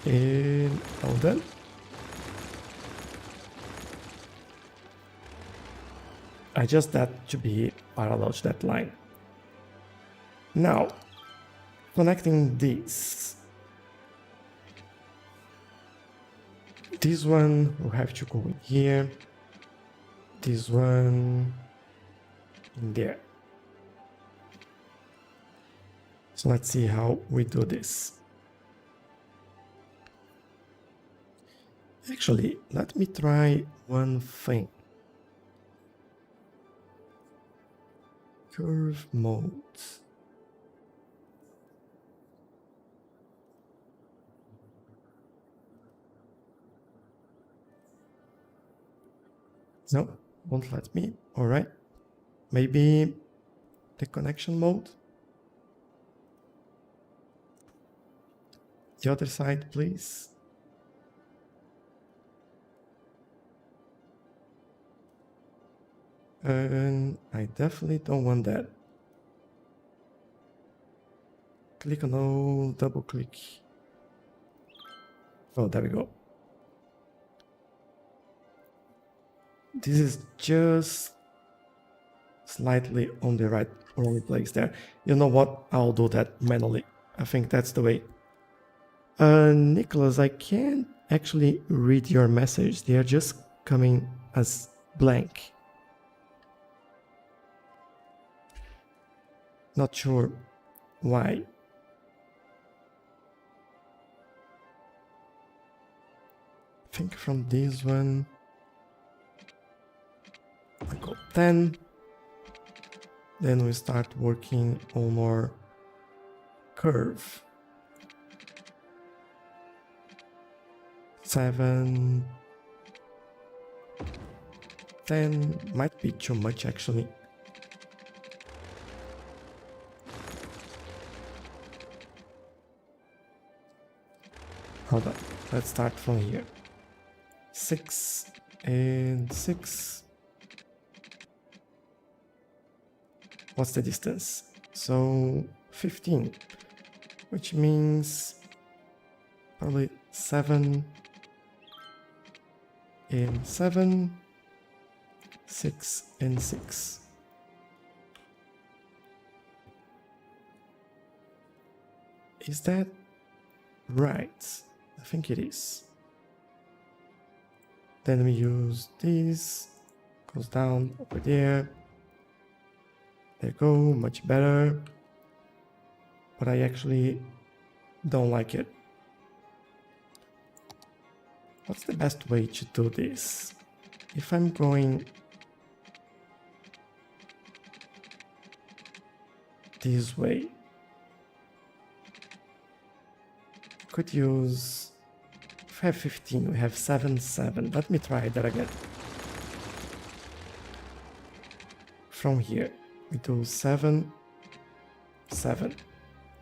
And all done. Adjust that to be parallel to that line. Now, connecting these. This one will have to go in here. This one in there. So let's see how we do this. Actually, let me try one thing. Curve mode. No, won't let me. All right. Maybe the connection mode. The other side, please. And I definitely don't want that. Click on all, double click. Oh, there we go. This is just slightly on the right, wrong place there. You know what? I'll do that manually. I think that's the way. Nicholas, I can't actually read your message. They are just coming as blank. Not sure why. I think from this one, I go 10. Then we start working on our curve. 7, 10, might be too much actually. Hold on, let's start from here. 6 and 6. What's the distance? So 15, which means probably 7 and 7, 6 and 6. Is that right? I think it is. Then we use this, goes down over there. There you go, much better. But I actually don't like it. What's the best way to do this? If I'm going this way, could use, if I have 15, we have 7, 7. Let me try that again. From here, we do 7, 7,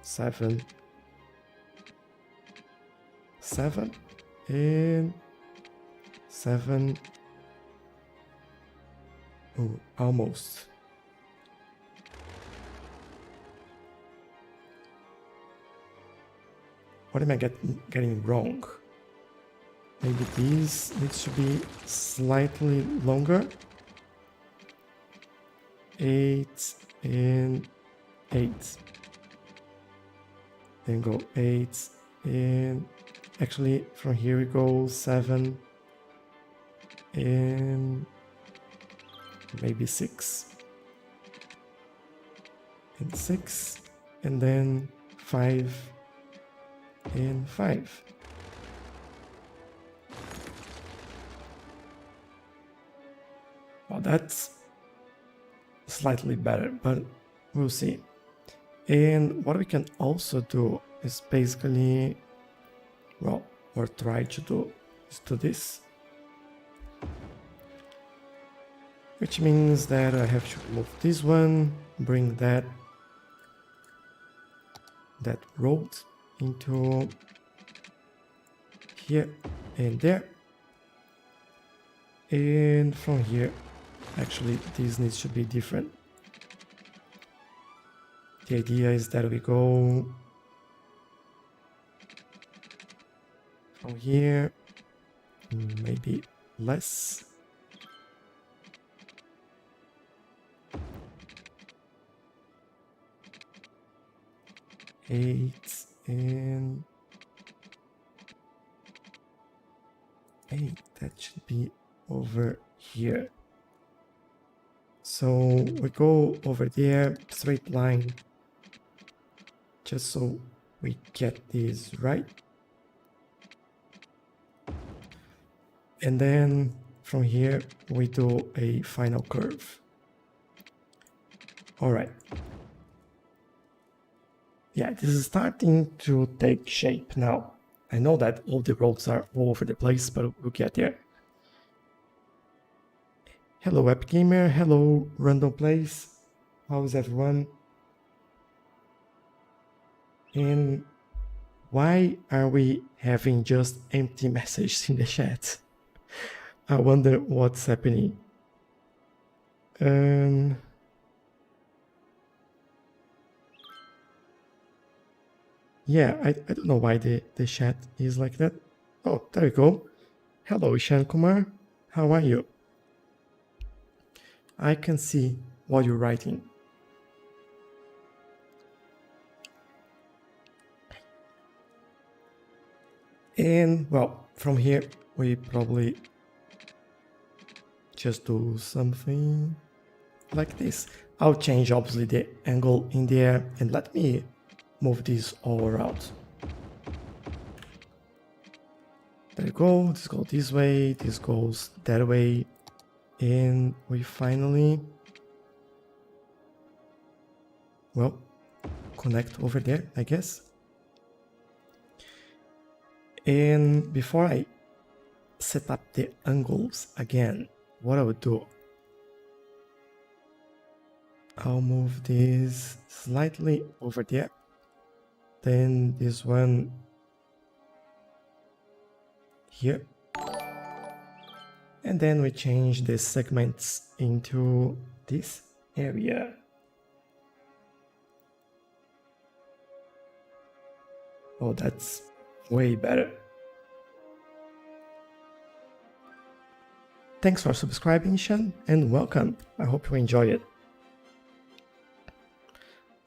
7, 7, and 7. Oh, almost. What am I getting wrong? Maybe this needs to be slightly longer. 8 and 8. then go 8, and actually from here we go 7, and maybe 6, and 6, and then 5, and 5. Well, that's slightly better, but we'll see. And what we can also do is basically, well, or try to do, is do this. Which means that I have to remove this one, bring that road into here and there. And from here, actually this needs to be different. The idea is that we go from here, maybe less. Eight and 8, that should be over here. So we go over there, straight line, just so we get this right. And then from here we do a final curve. All right. Yeah, this is starting to take shape now. I know that all the roads are all over the place, but we'll get there. Hello, Epic Gamer. Hello, Random Place. How's everyone? And why are we having just empty messages in the chat? I wonder what's happening. Yeah, I don't know why the chat is like that. Oh, there we go. Hello, Ishan Kumar. How are you? I can see what you're writing. And, well, from here, we probably just do something like this. I'll change, obviously, the angle in the air, and let me move this all around. There you go. This goes this way, this goes that way, and we finally, well, connect over there, I guess. And before I set up the angles again, what I would do, I'll move this slightly over there, then this one here, and then we change the segments into this area. Oh, that's way better. Thanks for subscribing, Shan, and welcome. I hope you enjoy it.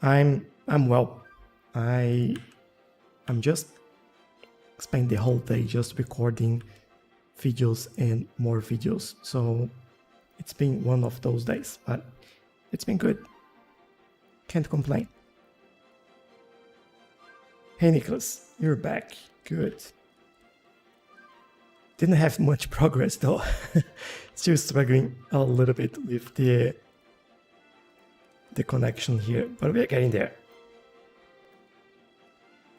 I'm well. I'm just spend the whole day just recording videos and more videos. So it's been one of those days, but it's been good. Can't complain. Hey Nicholas, you're back. Good. Didn't have much progress though. Still struggling a little bit with the connection here, but we are getting there.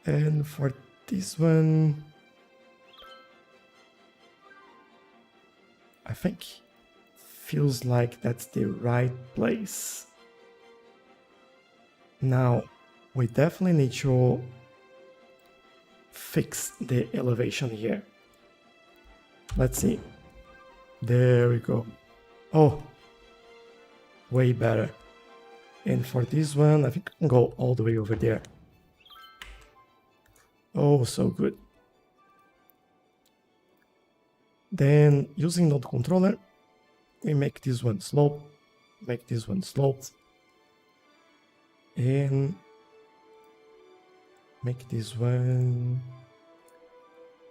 And for this one, I think feels like that's the right place. Now, we definitely need to fix the elevation here. Let's see. There we go. Oh, way better. And for this one, I think I can go all the way over there. Oh, so good. Then, using node controller, we make this one slope, make this one sloped, and make this one.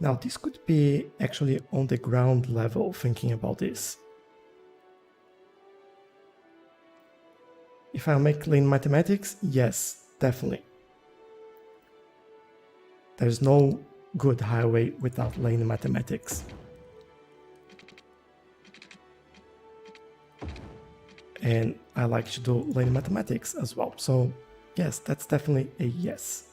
Now this could be actually on the ground level, thinking about this. If I make clean mathematics, yes, definitely. There's no good highway without lane mathematics. And I like to do lane mathematics as well. So yes, that's definitely a yes.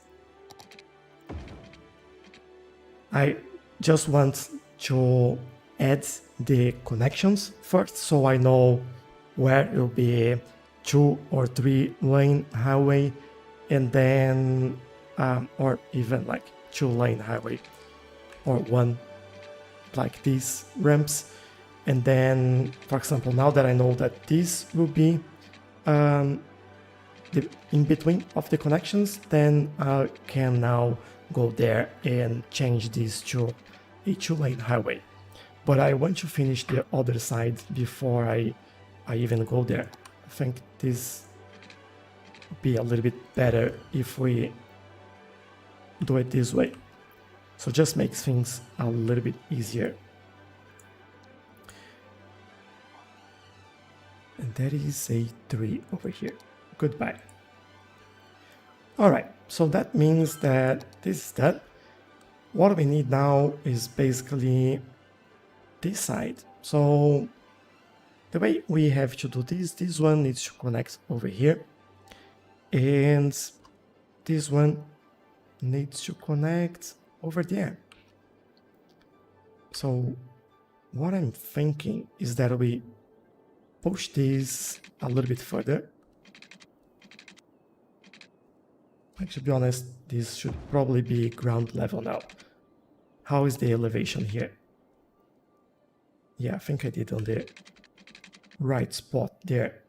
I just want to add the connections first, so I know where it will be a 2 or 3 lane highway, and then or even like 2 lane highway, or 1 like these ramps. And then, for example, now that I know that this will be the in between of the connections, then I can now go there and change this to a 2-lane highway. But I want to finish the other side before I even go there. I think this would be a little bit better if we do it this way. So just makes things a little bit easier. And that is a 3 over here. Goodbye. Alright, so that means that this is done. What we need now is basically this side. So the way we have to do this one needs to connect over here. And this one needs to connect over there. So what I'm thinking is that we push this a little bit further. Like, to be honest, this should probably be ground level now. How is the elevation here? Yeah, I think I did on the right spot there.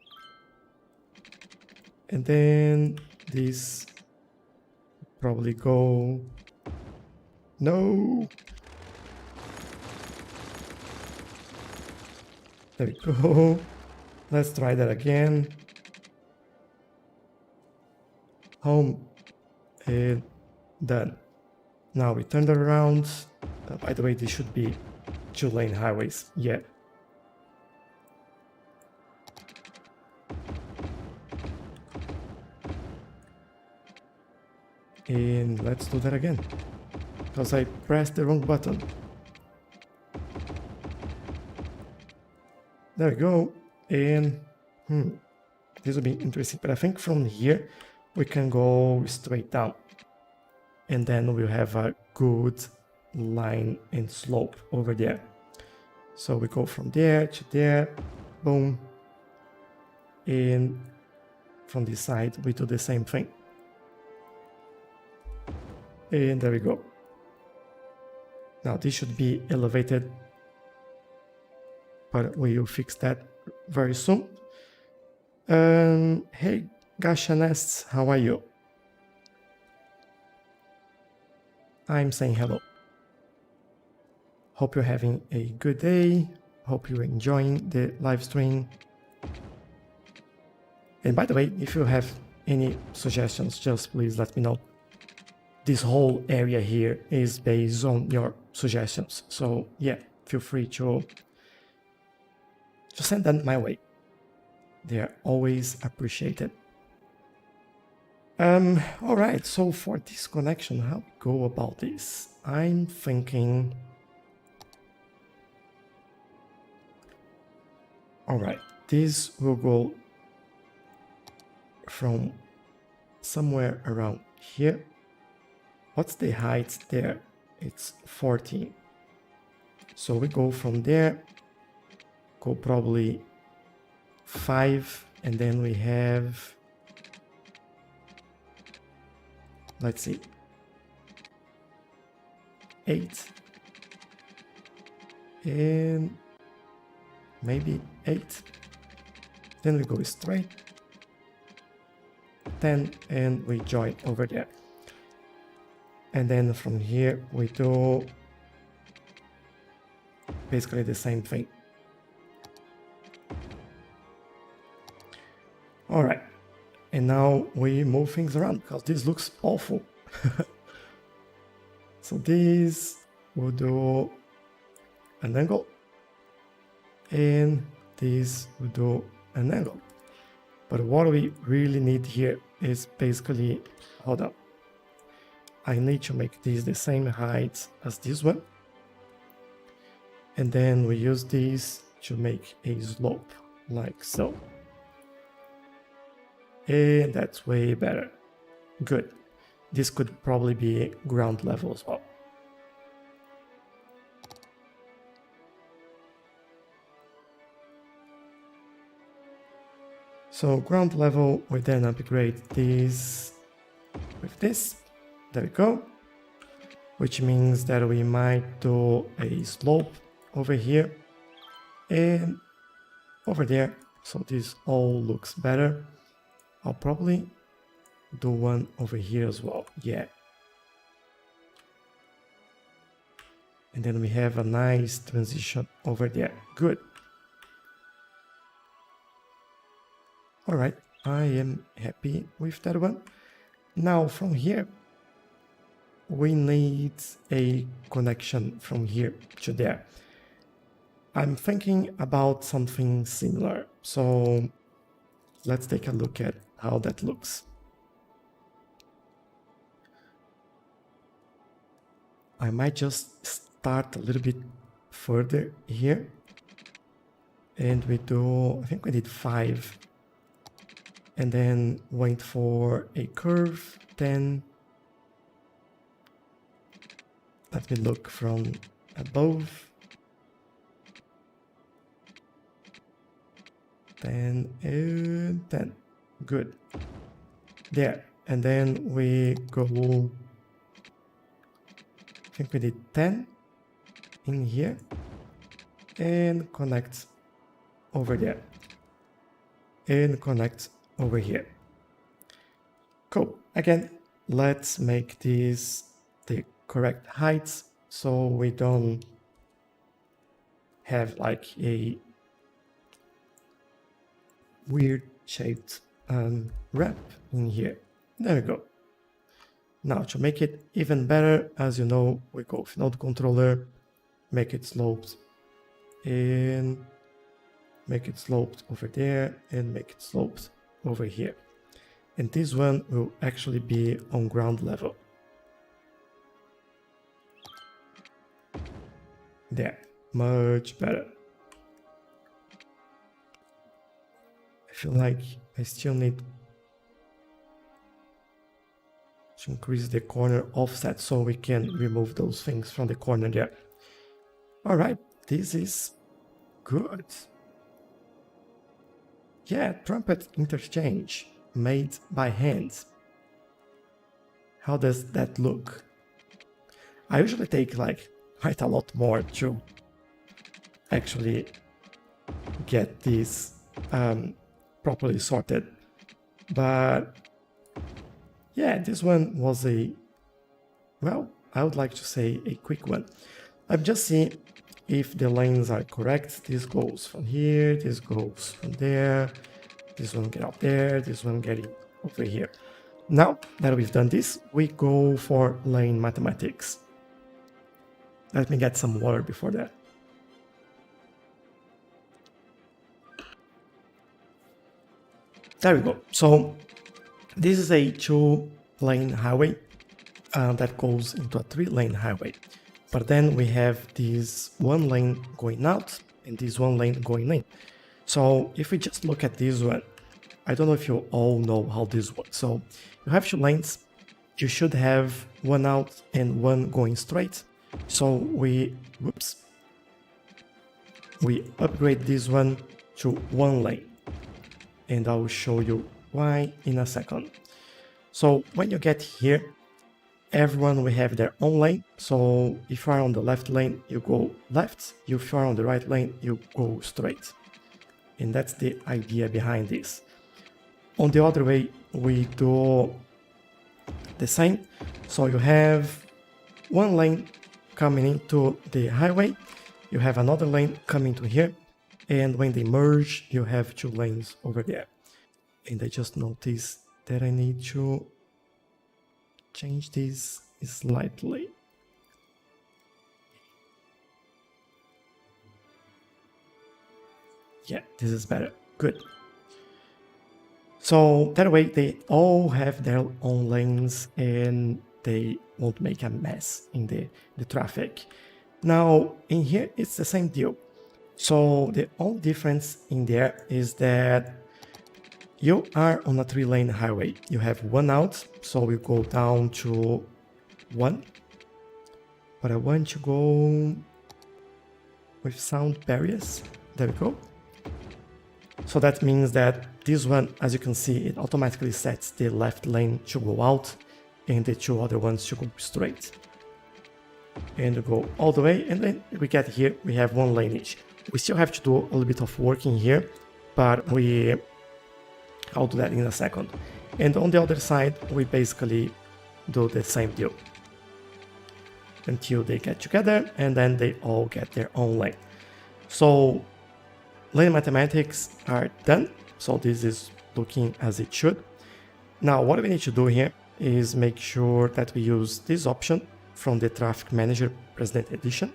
And then this probably go... No! There we go. Let's try that again. Home. And done. Now we turn it around. By the way, this should be 2-lane highways. Yeah. And let's do that again, because I pressed the wrong button. There we go. And this will be interesting, but I think from here we can go straight down, and then we'll have a good line and slope over there. So we go from there to there, boom, and from this side we do the same thing. And there we go. Now this should be elevated, but we will fix that very soon. Hey, Gasha Nests, how are you? I'm saying hello. Hope you're having a good day. Hope you're enjoying the live stream. And by the way, if you have any suggestions, just please let me know. This whole area here is based on your suggestions. So yeah, feel free to send them my way. They are always appreciated. All right, so for this connection, how we go about this? I'm thinking... All right, this will go from somewhere around here. What's the height there? It's 14. So we go from there, go probably 5, and then we have, let's see, 8, and maybe 8. Then we go straight, 10, and we join over there. And then from here we do basically the same thing. All right, and now we move things around because this looks awful. So this will do an angle, and this will do an angle. But what we really need here is basically, hold on, I need to make this the same height as this one, and then we use this to make a slope like so, and that's way better. Good. This could probably be ground level as well. So ground level, we then upgrade this with this. There we go. Which means that we might do a slope over here and over there. So this all looks better. I'll probably do one over here as well. Yeah. And then we have a nice transition over there. Good. All right, I am happy with that one. Now from here, we need a connection from here to there. I'm thinking about something similar. So let's take a look at how that looks. I might just start a little bit further here. And we do, I think we did 5. And then wait for a curve, then let me look from above, 10 and 10, good, there, and then we go, I think we did 10 in here, and connect over there, and connect over here. Cool. Again, let's make this the correct heights so we don't have like a weird shaped ramp in here. There we go. Now to make it even better, as you know, we go with node controller, make it sloped, and make it sloped over there, and make it sloped over here. And this one will actually be on ground level. There, much better. I feel like I still need to increase the corner offset so we can remove those things from the corner there. All right, this is good. Yeah, Trumpet Interchange, made by hand. How does that look? I usually take like quite a lot more to actually get this properly sorted. But yeah, this one was a, well, I would like to say a quick one. I'm just seeing if the lanes are correct. This goes from here, this goes from there, this one get out there, this one getting over here. Now that we've done this, we go for lane mathematics. Let me get some water before that. There we go. So this is a 2-lane highway that goes into a 3-lane highway. But then we have this 1 lane going out and this 1 lane going in. So if we just look at this one, I don't know if you all know how this works. So you have 2 lanes, you should have 1 out and 1 going straight. So we upgrade this one to 1 lane. And I will show you why in a second. So when you get here, everyone will have their own lane. So if you are on the left lane, you go left. If you are on the right lane, you go straight. And that's the idea behind this. On the other way, we do the same. So you have 1 lane coming into the highway. You have another lane coming to here. And when they merge, you have 2 lanes over there. And I just noticed that I need to change this slightly. Yeah, this is better. Good. So that way they all have their own lanes and they won't make a mess in the traffic. Now in here it's the same deal. So the only difference in there is that you are on a 3-lane highway. You have one out, so we go down to 1. But I want to go with sound barriers. There we go. So that means that this one, as you can see, it automatically sets the left lane to go out and the 2 other ones to go straight. And we go all the way, and then we get here, we have 1 lane each. We still have to do a little bit of work in here, but I'll do that in a second. And on the other side, we basically do the same deal until they get together, and then they all get their own lane. So lane mathematics are done. So this is looking as it should. Now what we need to do here is make sure that we use this option from the Traffic Manager President Edition,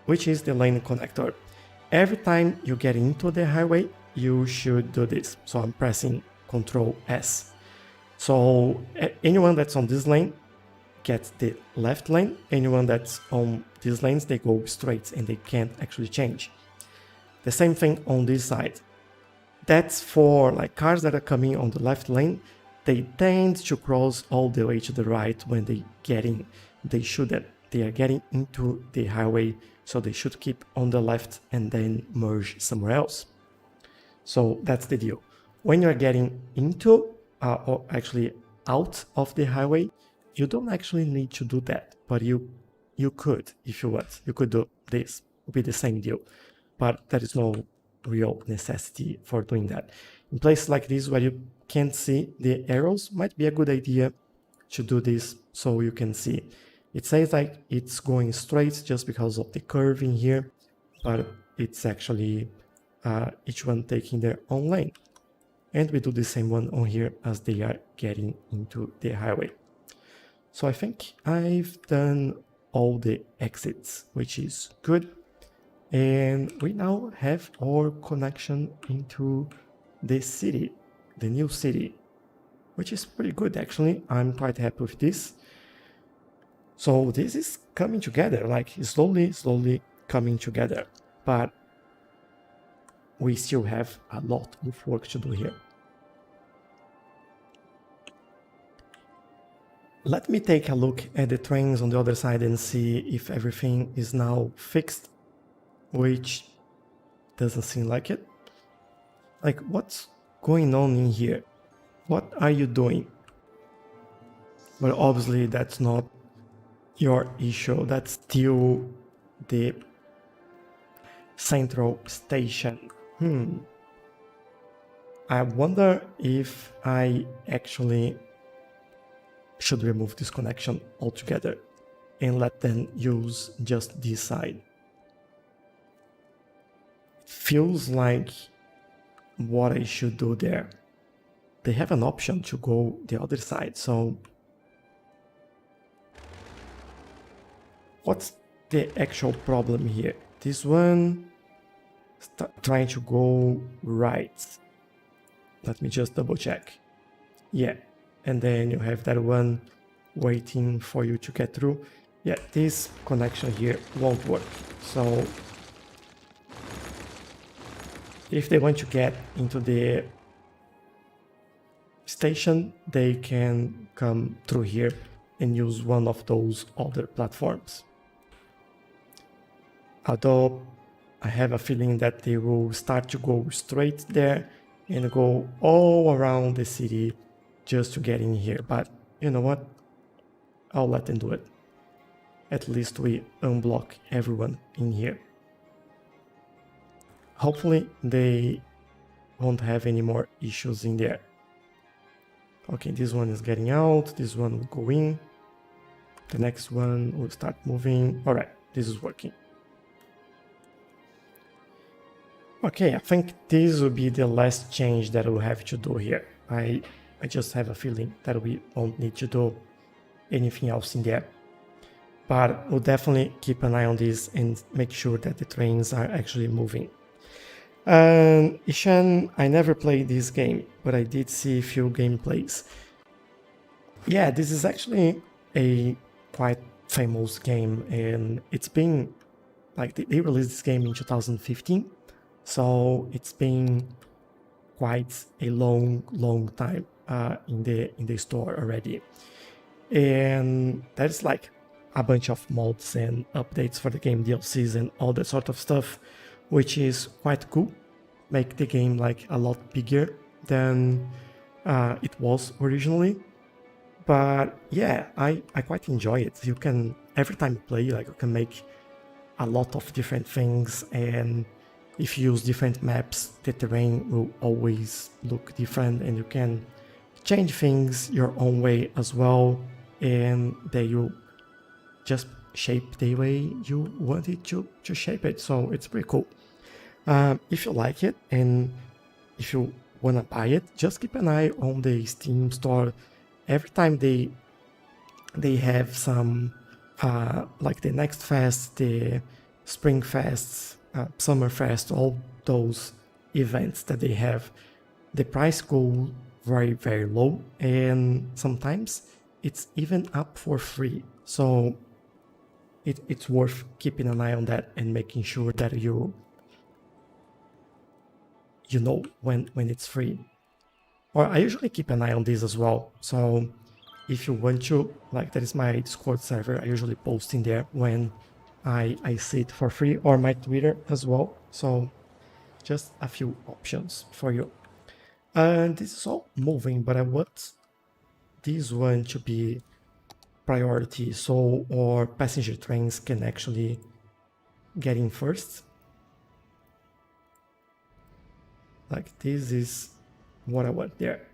which is the lane connector. Every time you get into the highway, you should do this. So I'm pressing Ctrl S. So anyone that's on this lane gets the left lane. Anyone that's on these lanes, they go straight and they can't actually change. The same thing on this side. That's for like cars that are coming on the left lane. They tend to cross all the way to the right when they get in. They shouldn't. They are getting into the highway, so they should keep on the left and then merge somewhere else. So that's the deal. When you're getting into, or actually out of the highway, you don't actually need to do that, but you could if you want. You could do this. It would be the same deal, but there is no real necessity for doing that. In places like this where you can't see the arrows, might be a good idea to do this so you can see. It says like it's going straight just because of the curve in here, but it's actually each one taking their own lane. And we do the same one on here as they are getting into the highway. So I think I've done all the exits, which is good. And we now have our connection into the city, the new city, which is pretty good actually. I'm quite happy with this. So this is coming together, like slowly coming together, but we still have a lot of work to do here. Let me take a look at the trains on the other side and see if everything is now fixed, which doesn't seem like it. Like, what's going on in here? What are you doing? Well, obviously that's not your issue. That's still the central station. I wonder if I actually should remove this connection altogether and let them use just this side. Feels like what I should do there. They have an option to go the other side, so what's the actual problem here? This one trying to go right. Let me just double check. Yeah, and then you have that one waiting for you to get through. Yeah, this connection here won't work. So if they want to get into the station, they can come through here and use one of those other platforms. Although I have a feeling that they will start to go straight there and go all around the city just to get in here. But you know what? I'll let them do it. At least we unblock everyone in here. Hopefully they won't have any more issues in there. Okay, this one is getting out, this one will go in, the next one will start moving. All right, this is working. Okay, I think this will be the last change that we'll have to do here. I just have a feeling that we won't need to do anything else in there. But we'll definitely keep an eye on this and make sure that the trains are actually moving. Ishan, I never played this game, but I did see a few gameplays. Yeah, this is actually a quite famous game, and it's been like they released this game in 2015, so it's been quite a long time in the store already. And there's like a bunch of mods and updates for the game, DLCs and all that sort of stuff, which is quite cool. Make the game like a lot bigger than it was originally. But yeah, I quite enjoy it. You can, every time you play, like, you can make a lot of different things, and if you use different maps, the terrain will always look different, and you can change things your own way as well, and they will just shape the way you want it to shape it. So it's pretty cool. If you like it and if you want to buy it, just keep an eye on the Steam store. Every time they have some like the Next Fest, the Spring Fests, Summer Fest, all those events that they have, the price go very low, and sometimes it's even up for free. So it's worth keeping an eye on that and making sure that you know when it's free. Or I usually keep an eye on this as well. So if you want to, like, that is my Discord server, I usually post in there when I see it for free, or my Twitter as well. So just a few options for you. And this is all moving, but I want this one to be priority, so our passenger trains can actually get in first. Like, this is what I want there.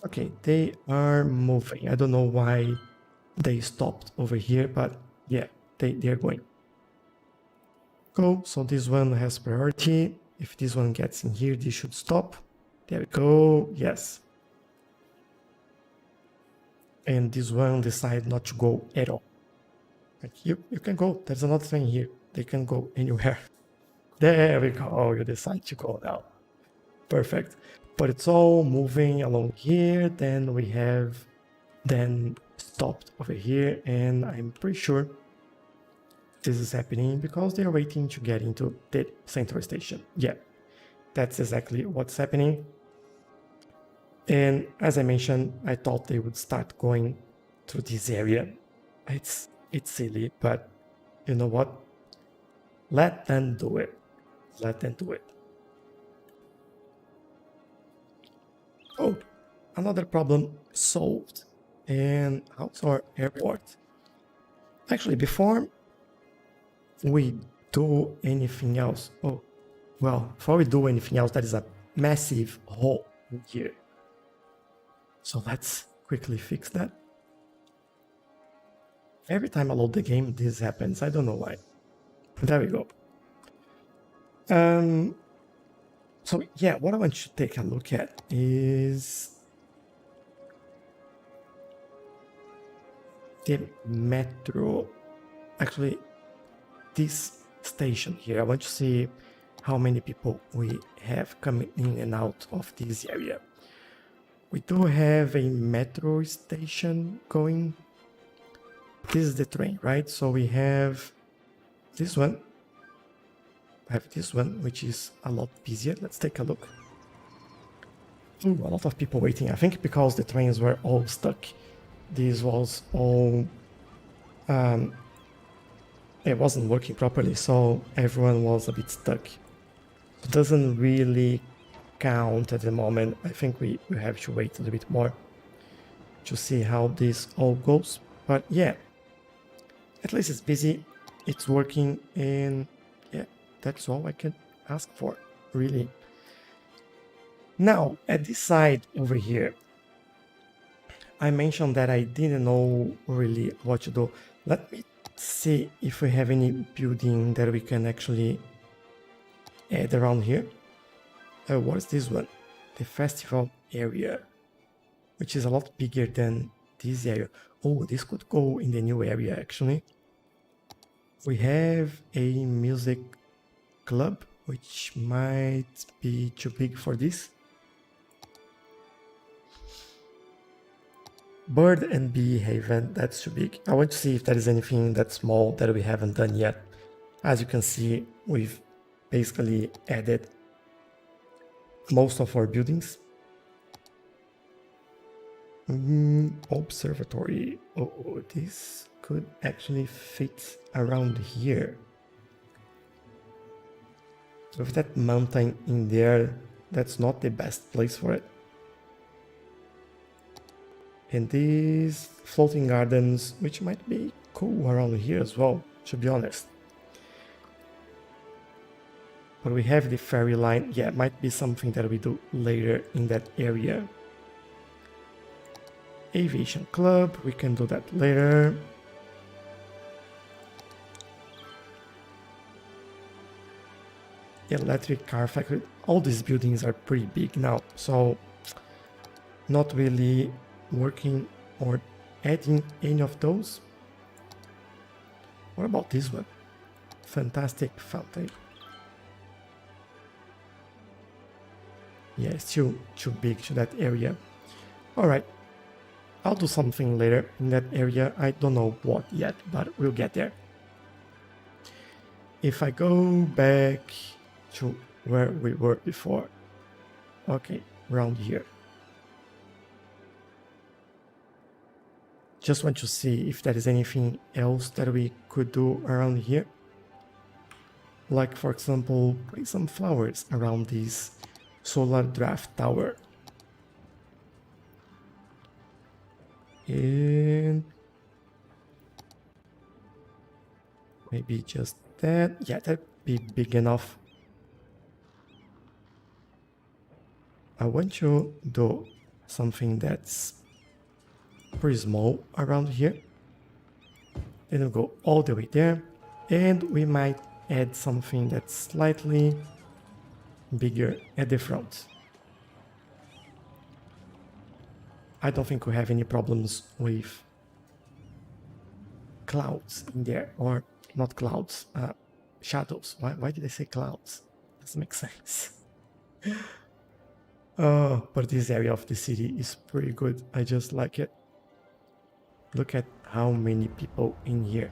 Okay, they are moving. I don't know why they stopped over here, but yeah, they're going. Go, so this one has priority. If this one gets in here, this should stop. There we go, yes. And this one decided not to go at all. Like, you can go, there's another train here. They can go anywhere. There we go, you decide to go now. Perfect. But it's all moving along here. Then we have stopped over here, and I'm pretty sure this is happening because they're waiting to get into the central station. Yeah, that's exactly what's happening. And as I mentioned, I thought they would start going through this area. It's silly, but you know what? Let them do it. Let them do it. Oh, another problem solved. And how's our airport? Actually, before we do anything else, before we do anything else, there is a massive hole here. So let's quickly fix that. Every time I load the game, this happens. I don't know why. There we go. So yeah, what I want you to take a look at is the metro. Actually, this station here. I want to see how many people we have coming in and out of this area. We do have a metro station going. This is the train, right? So we have this one. I have this one, which is a lot busier. Let's take a look. Ooh, a lot of people waiting. I think because the trains were all stuck. This was all... it wasn't working properly, so everyone was a bit stuck. It doesn't really count at the moment. I think we have to wait a little bit more to see how this all goes. But yeah, at least it's busy, it's working, and yeah, that's all I can ask for, really. Now, at this side over here, I mentioned that I didn't know really what to do. Let me see if we have any building that we can actually add around here. What's this one? The festival area, which is a lot bigger than this area. Oh, this could go in the new area, actually. We have a music club, which might be too big for this. Bird and Bee Haven, that's too big. I want to see if there is anything that's small that we haven't done yet. As you can see, we've basically added most of our buildings. Observatory. Oh, this could actually fit around here. With that mountain in there, that's not the best place for it. And these floating gardens, which might be cool around here as well, to be honest. But we have the ferry line. Yeah, it might be something that we do later in that area. Aviation club, we can do that later. Electric car factory. All these buildings are pretty big now, so not really working or adding any of those. What about this one? Fantastic fountain. Yeah, it's too big to that area. All right, I'll do something later in that area. I don't know what yet, but we'll get there. If I go back to where we were before, okay, around here. Just want to see if there is anything else that we could do around here. Like, for example, put some flowers around this solar draft tower. And maybe just that. Yeah, that'd be big enough. I want to do something that's pretty small around here. Then we'll go all the way there. And we might add something that's slightly bigger at the front. I don't think we have any problems with clouds in there, or not clouds, shadows. Why did I say clouds? Doesn't make sense. But this area of the city is pretty good. I just like it. Look at how many people in here.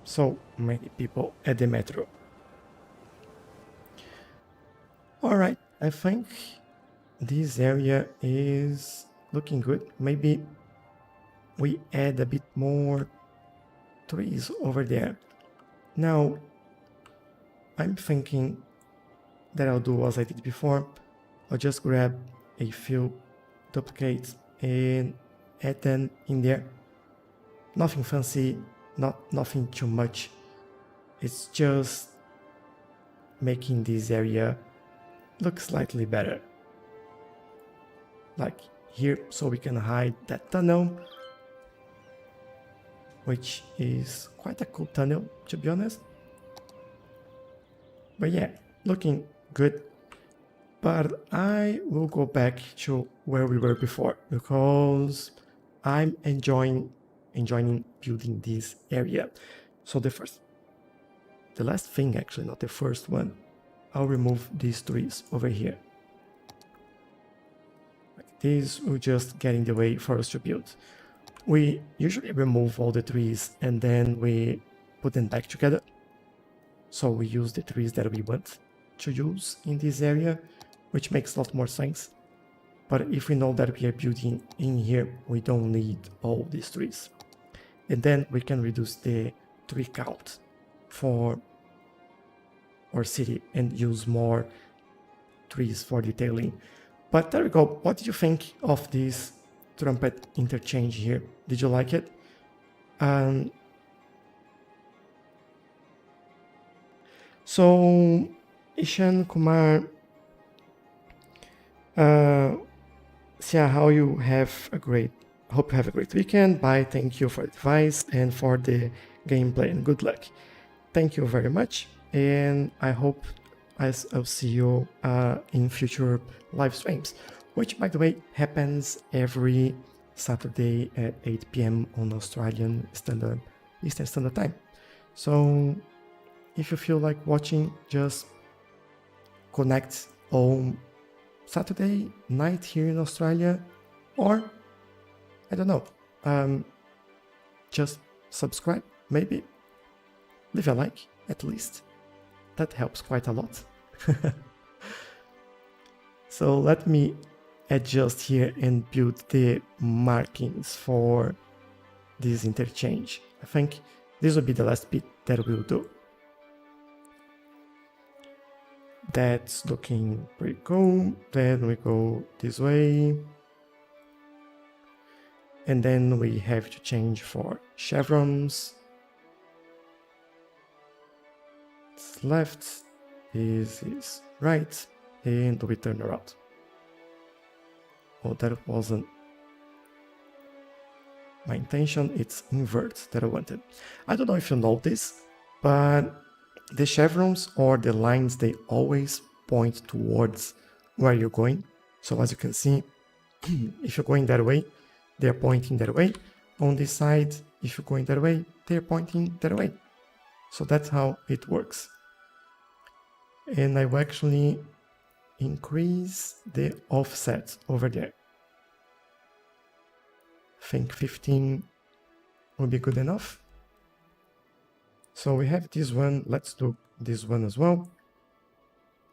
So many people at the metro. Alright, I think this area is looking good. Maybe we add a bit more trees over there. Now, I'm thinking that I'll do as I did before. I'll just grab a few duplicates and add them in there. Nothing fancy, nothing too much. It's just making this area look slightly better. Like here, so we can hide that tunnel, which is quite a cool tunnel, to be honest. But yeah, looking good. But I will go back to where we were before, because I'm enjoying building this area. So the last thing, actually, not the first one, I'll remove these trees over here. Like these will just get in the way for us to build. We usually remove all the trees and then we put them back together. So we use the trees that we want to use in this area, which makes a lot more sense. But if we know that we are building in here, we don't need all these trees. And then we can reduce the tree count for our city and use more trees for detailing. But there we go. What did you think of this Trumpet Interchange here? Did you like it? So, Ishan Kumar, how you have a great, hope you have a great weekend. Bye, thank you for the advice and for the gameplay, and good luck. Thank you very much, and I hope I'll see you in future live streams, which, by the way, happens every Saturday at 8 p.m. on Australian Eastern Standard Time. So if you feel like watching, just connect on Saturday night here in Australia, or I don't know, just subscribe, maybe leave a like at least. That helps quite a lot. So let me adjust here and build the markings for this interchange. I think this will be the last bit that we'll do. That's looking pretty cool. Then we go this way. And then we have to change for chevrons. It's left, this is right, and we turn around. Oh, that wasn't my intention, it's invert that I wanted. I don't know if you know this, but the chevrons or the lines, they always point towards where you're going. So as you can see, if you're going that way, they're pointing that way. On this side, if you're going that way, they're pointing that way. So that's how it works. And I will actually increase the offset over there. I think 15 will be good enough. So we have this one, let's do this one as well.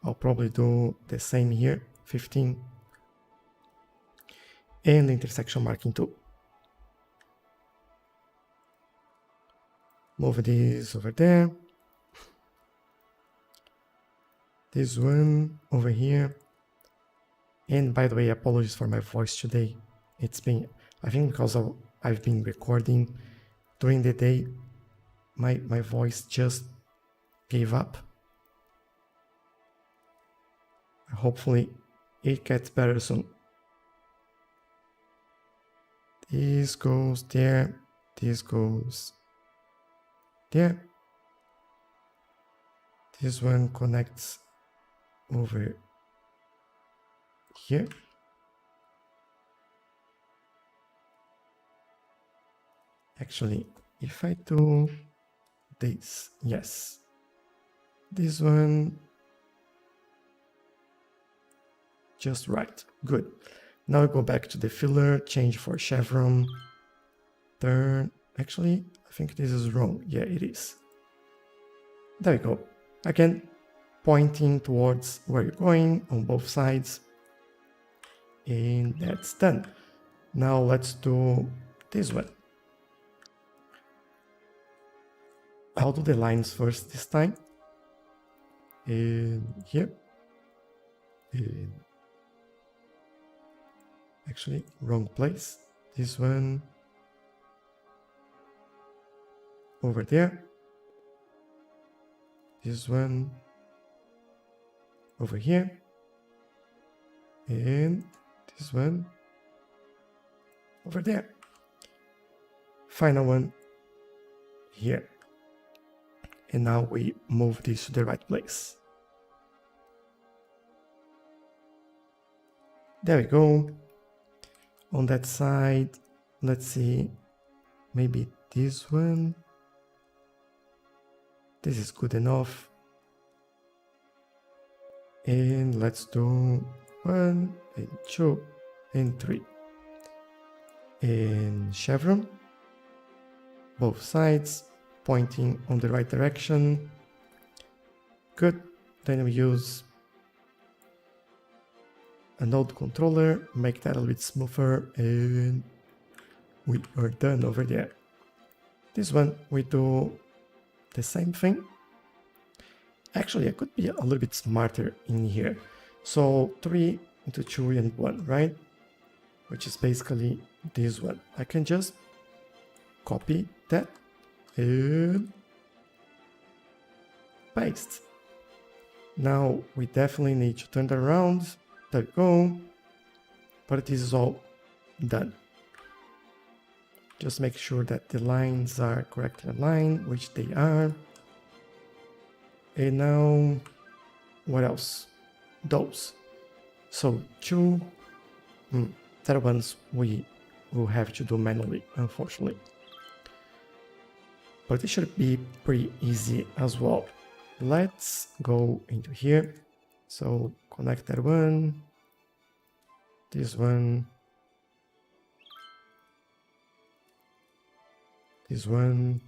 I'll probably do the same here, 15. And the intersection marking too. Move this over there. This one over here. And by the way, apologies for my voice today. It's been, I think because I've been recording during the day, my voice just gave up. Hopefully it gets better soon. This goes there, this goes there. This one connects over here. Actually, if I do this, yes. This one, just right, good. Now we go back to the filler, change for chevron, turn, actually, I think this is wrong. Yeah, it is. There we go. Again, pointing towards where you're going on both sides. And that's done. Now let's do this one. I'll do the lines first this time. And here. And actually, wrong place. This one over there. This one over here. And this one over there. Final one here. And now we move this to the right place. There we go. On that side, let's see, maybe this one. This is good enough. And let's do 1 and 2 and 3. And chevron, both sides, pointing on the right direction. Good. Then we use a node controller, make that a little bit smoother, and we are done over there. This one, we do the same thing. Actually, I could be a little bit smarter in here. So 3 into 2 and 1, right? Which is basically this one. I can just copy that and paste. Now we definitely need to turn it around. There we go. But this is all done. Just make sure that the lines are correctly aligned, which they are. And now, what else? Those. So 2, that ones we we'll have to do manually, unfortunately. But it should be pretty easy as well. Let's go into here. So connect that one, this one, this one.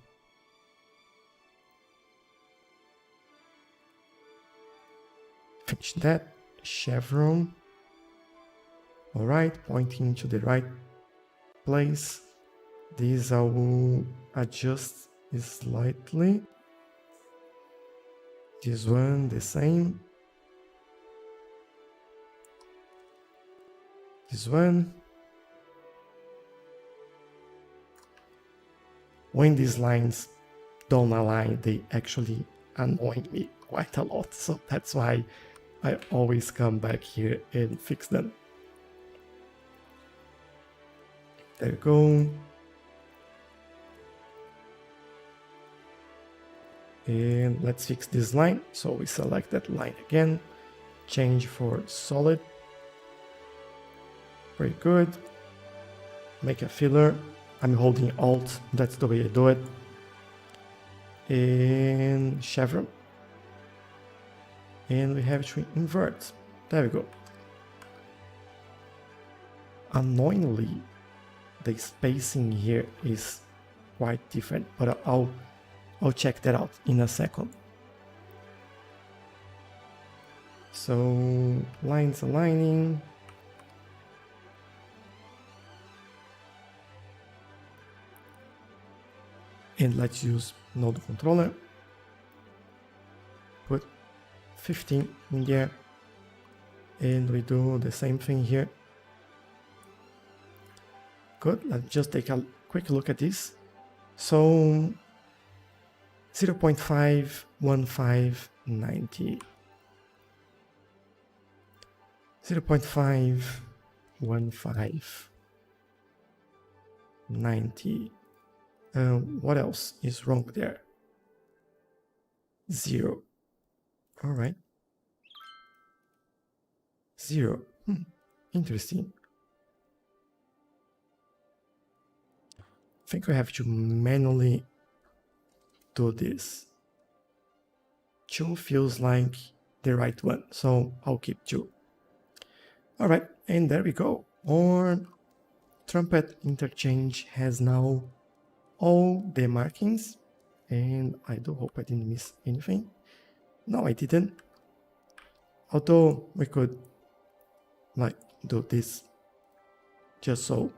Finish that. Chevron. All right, pointing to the right place. These I will adjust slightly. This one the same. This one. When these lines don't align, they actually annoy me quite a lot. So that's why I always come back here and fix them. There you go. And let's fix this line. So we select that line again, change for solid. Very good. Make a filler. I'm holding Alt, that's the way I do it. And chevron. And we have to invert. There we go. Annoyingly, the spacing here is quite different, but I'll check that out in a second. So lines aligning. And let's use node controller. Put 15 in there. And we do the same thing here. Good, let's just take a quick look at this. So 0.51590. 0.51590. What else is wrong there? 0. All right. 0. Interesting. I think I have to manually do this. 2 feels like the right one, so I'll keep 2. All right, and there we go. Our Trumpet Interchange has now all the markings, and I do hope I didn't miss anything. No, I didn't. Although we could like do this just so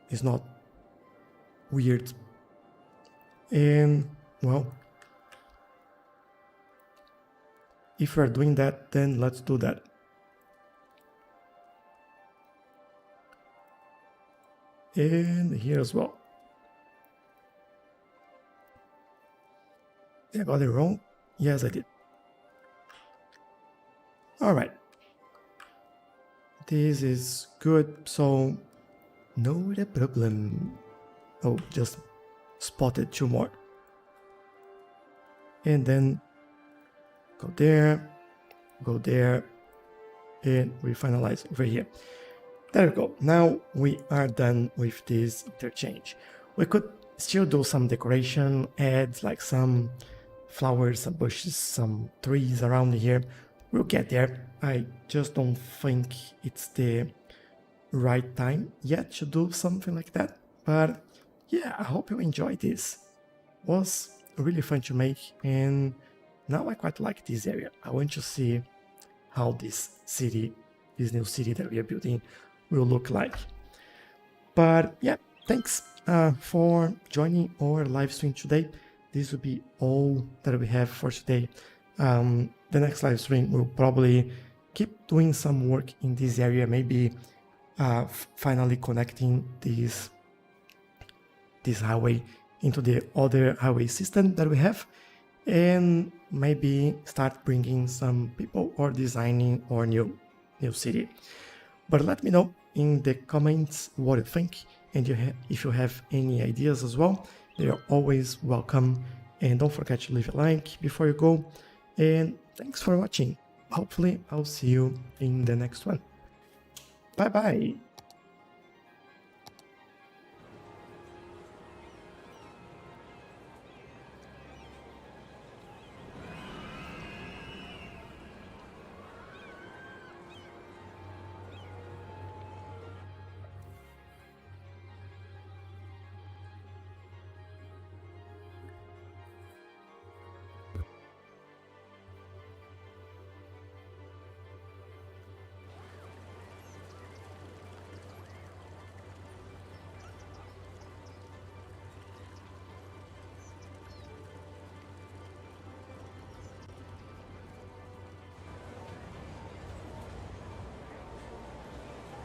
it's not weird. And well, if we're doing that, then let's do that. And here as well. I got it wrong? Yes, I did. All right. This is good, so no problem. Oh, just spotted 2 more. And then go there, and we finalize over here. There we go. Now we are done with this interchange. We could still do some decoration, add like some flowers, some bushes, some trees around here. We'll get there. I just don't think it's the right time yet to do something like that. But yeah, I hope you enjoyed this. It was really fun to make, and now I quite like this area. I want to see how this city, this new city that we are building, will look like. But yeah, thanks for joining our live stream today. This will be all that we have for today. The next live stream will probably keep doing some work in this area, maybe finally connecting this highway into the other highway system that we have, and maybe start bringing some people or designing our new city. But let me know in the comments what you think, and if you have any ideas as well, they are always welcome. And don't forget to leave a like before you go. And thanks for watching. Hopefully I'll see you in the next one. Bye bye.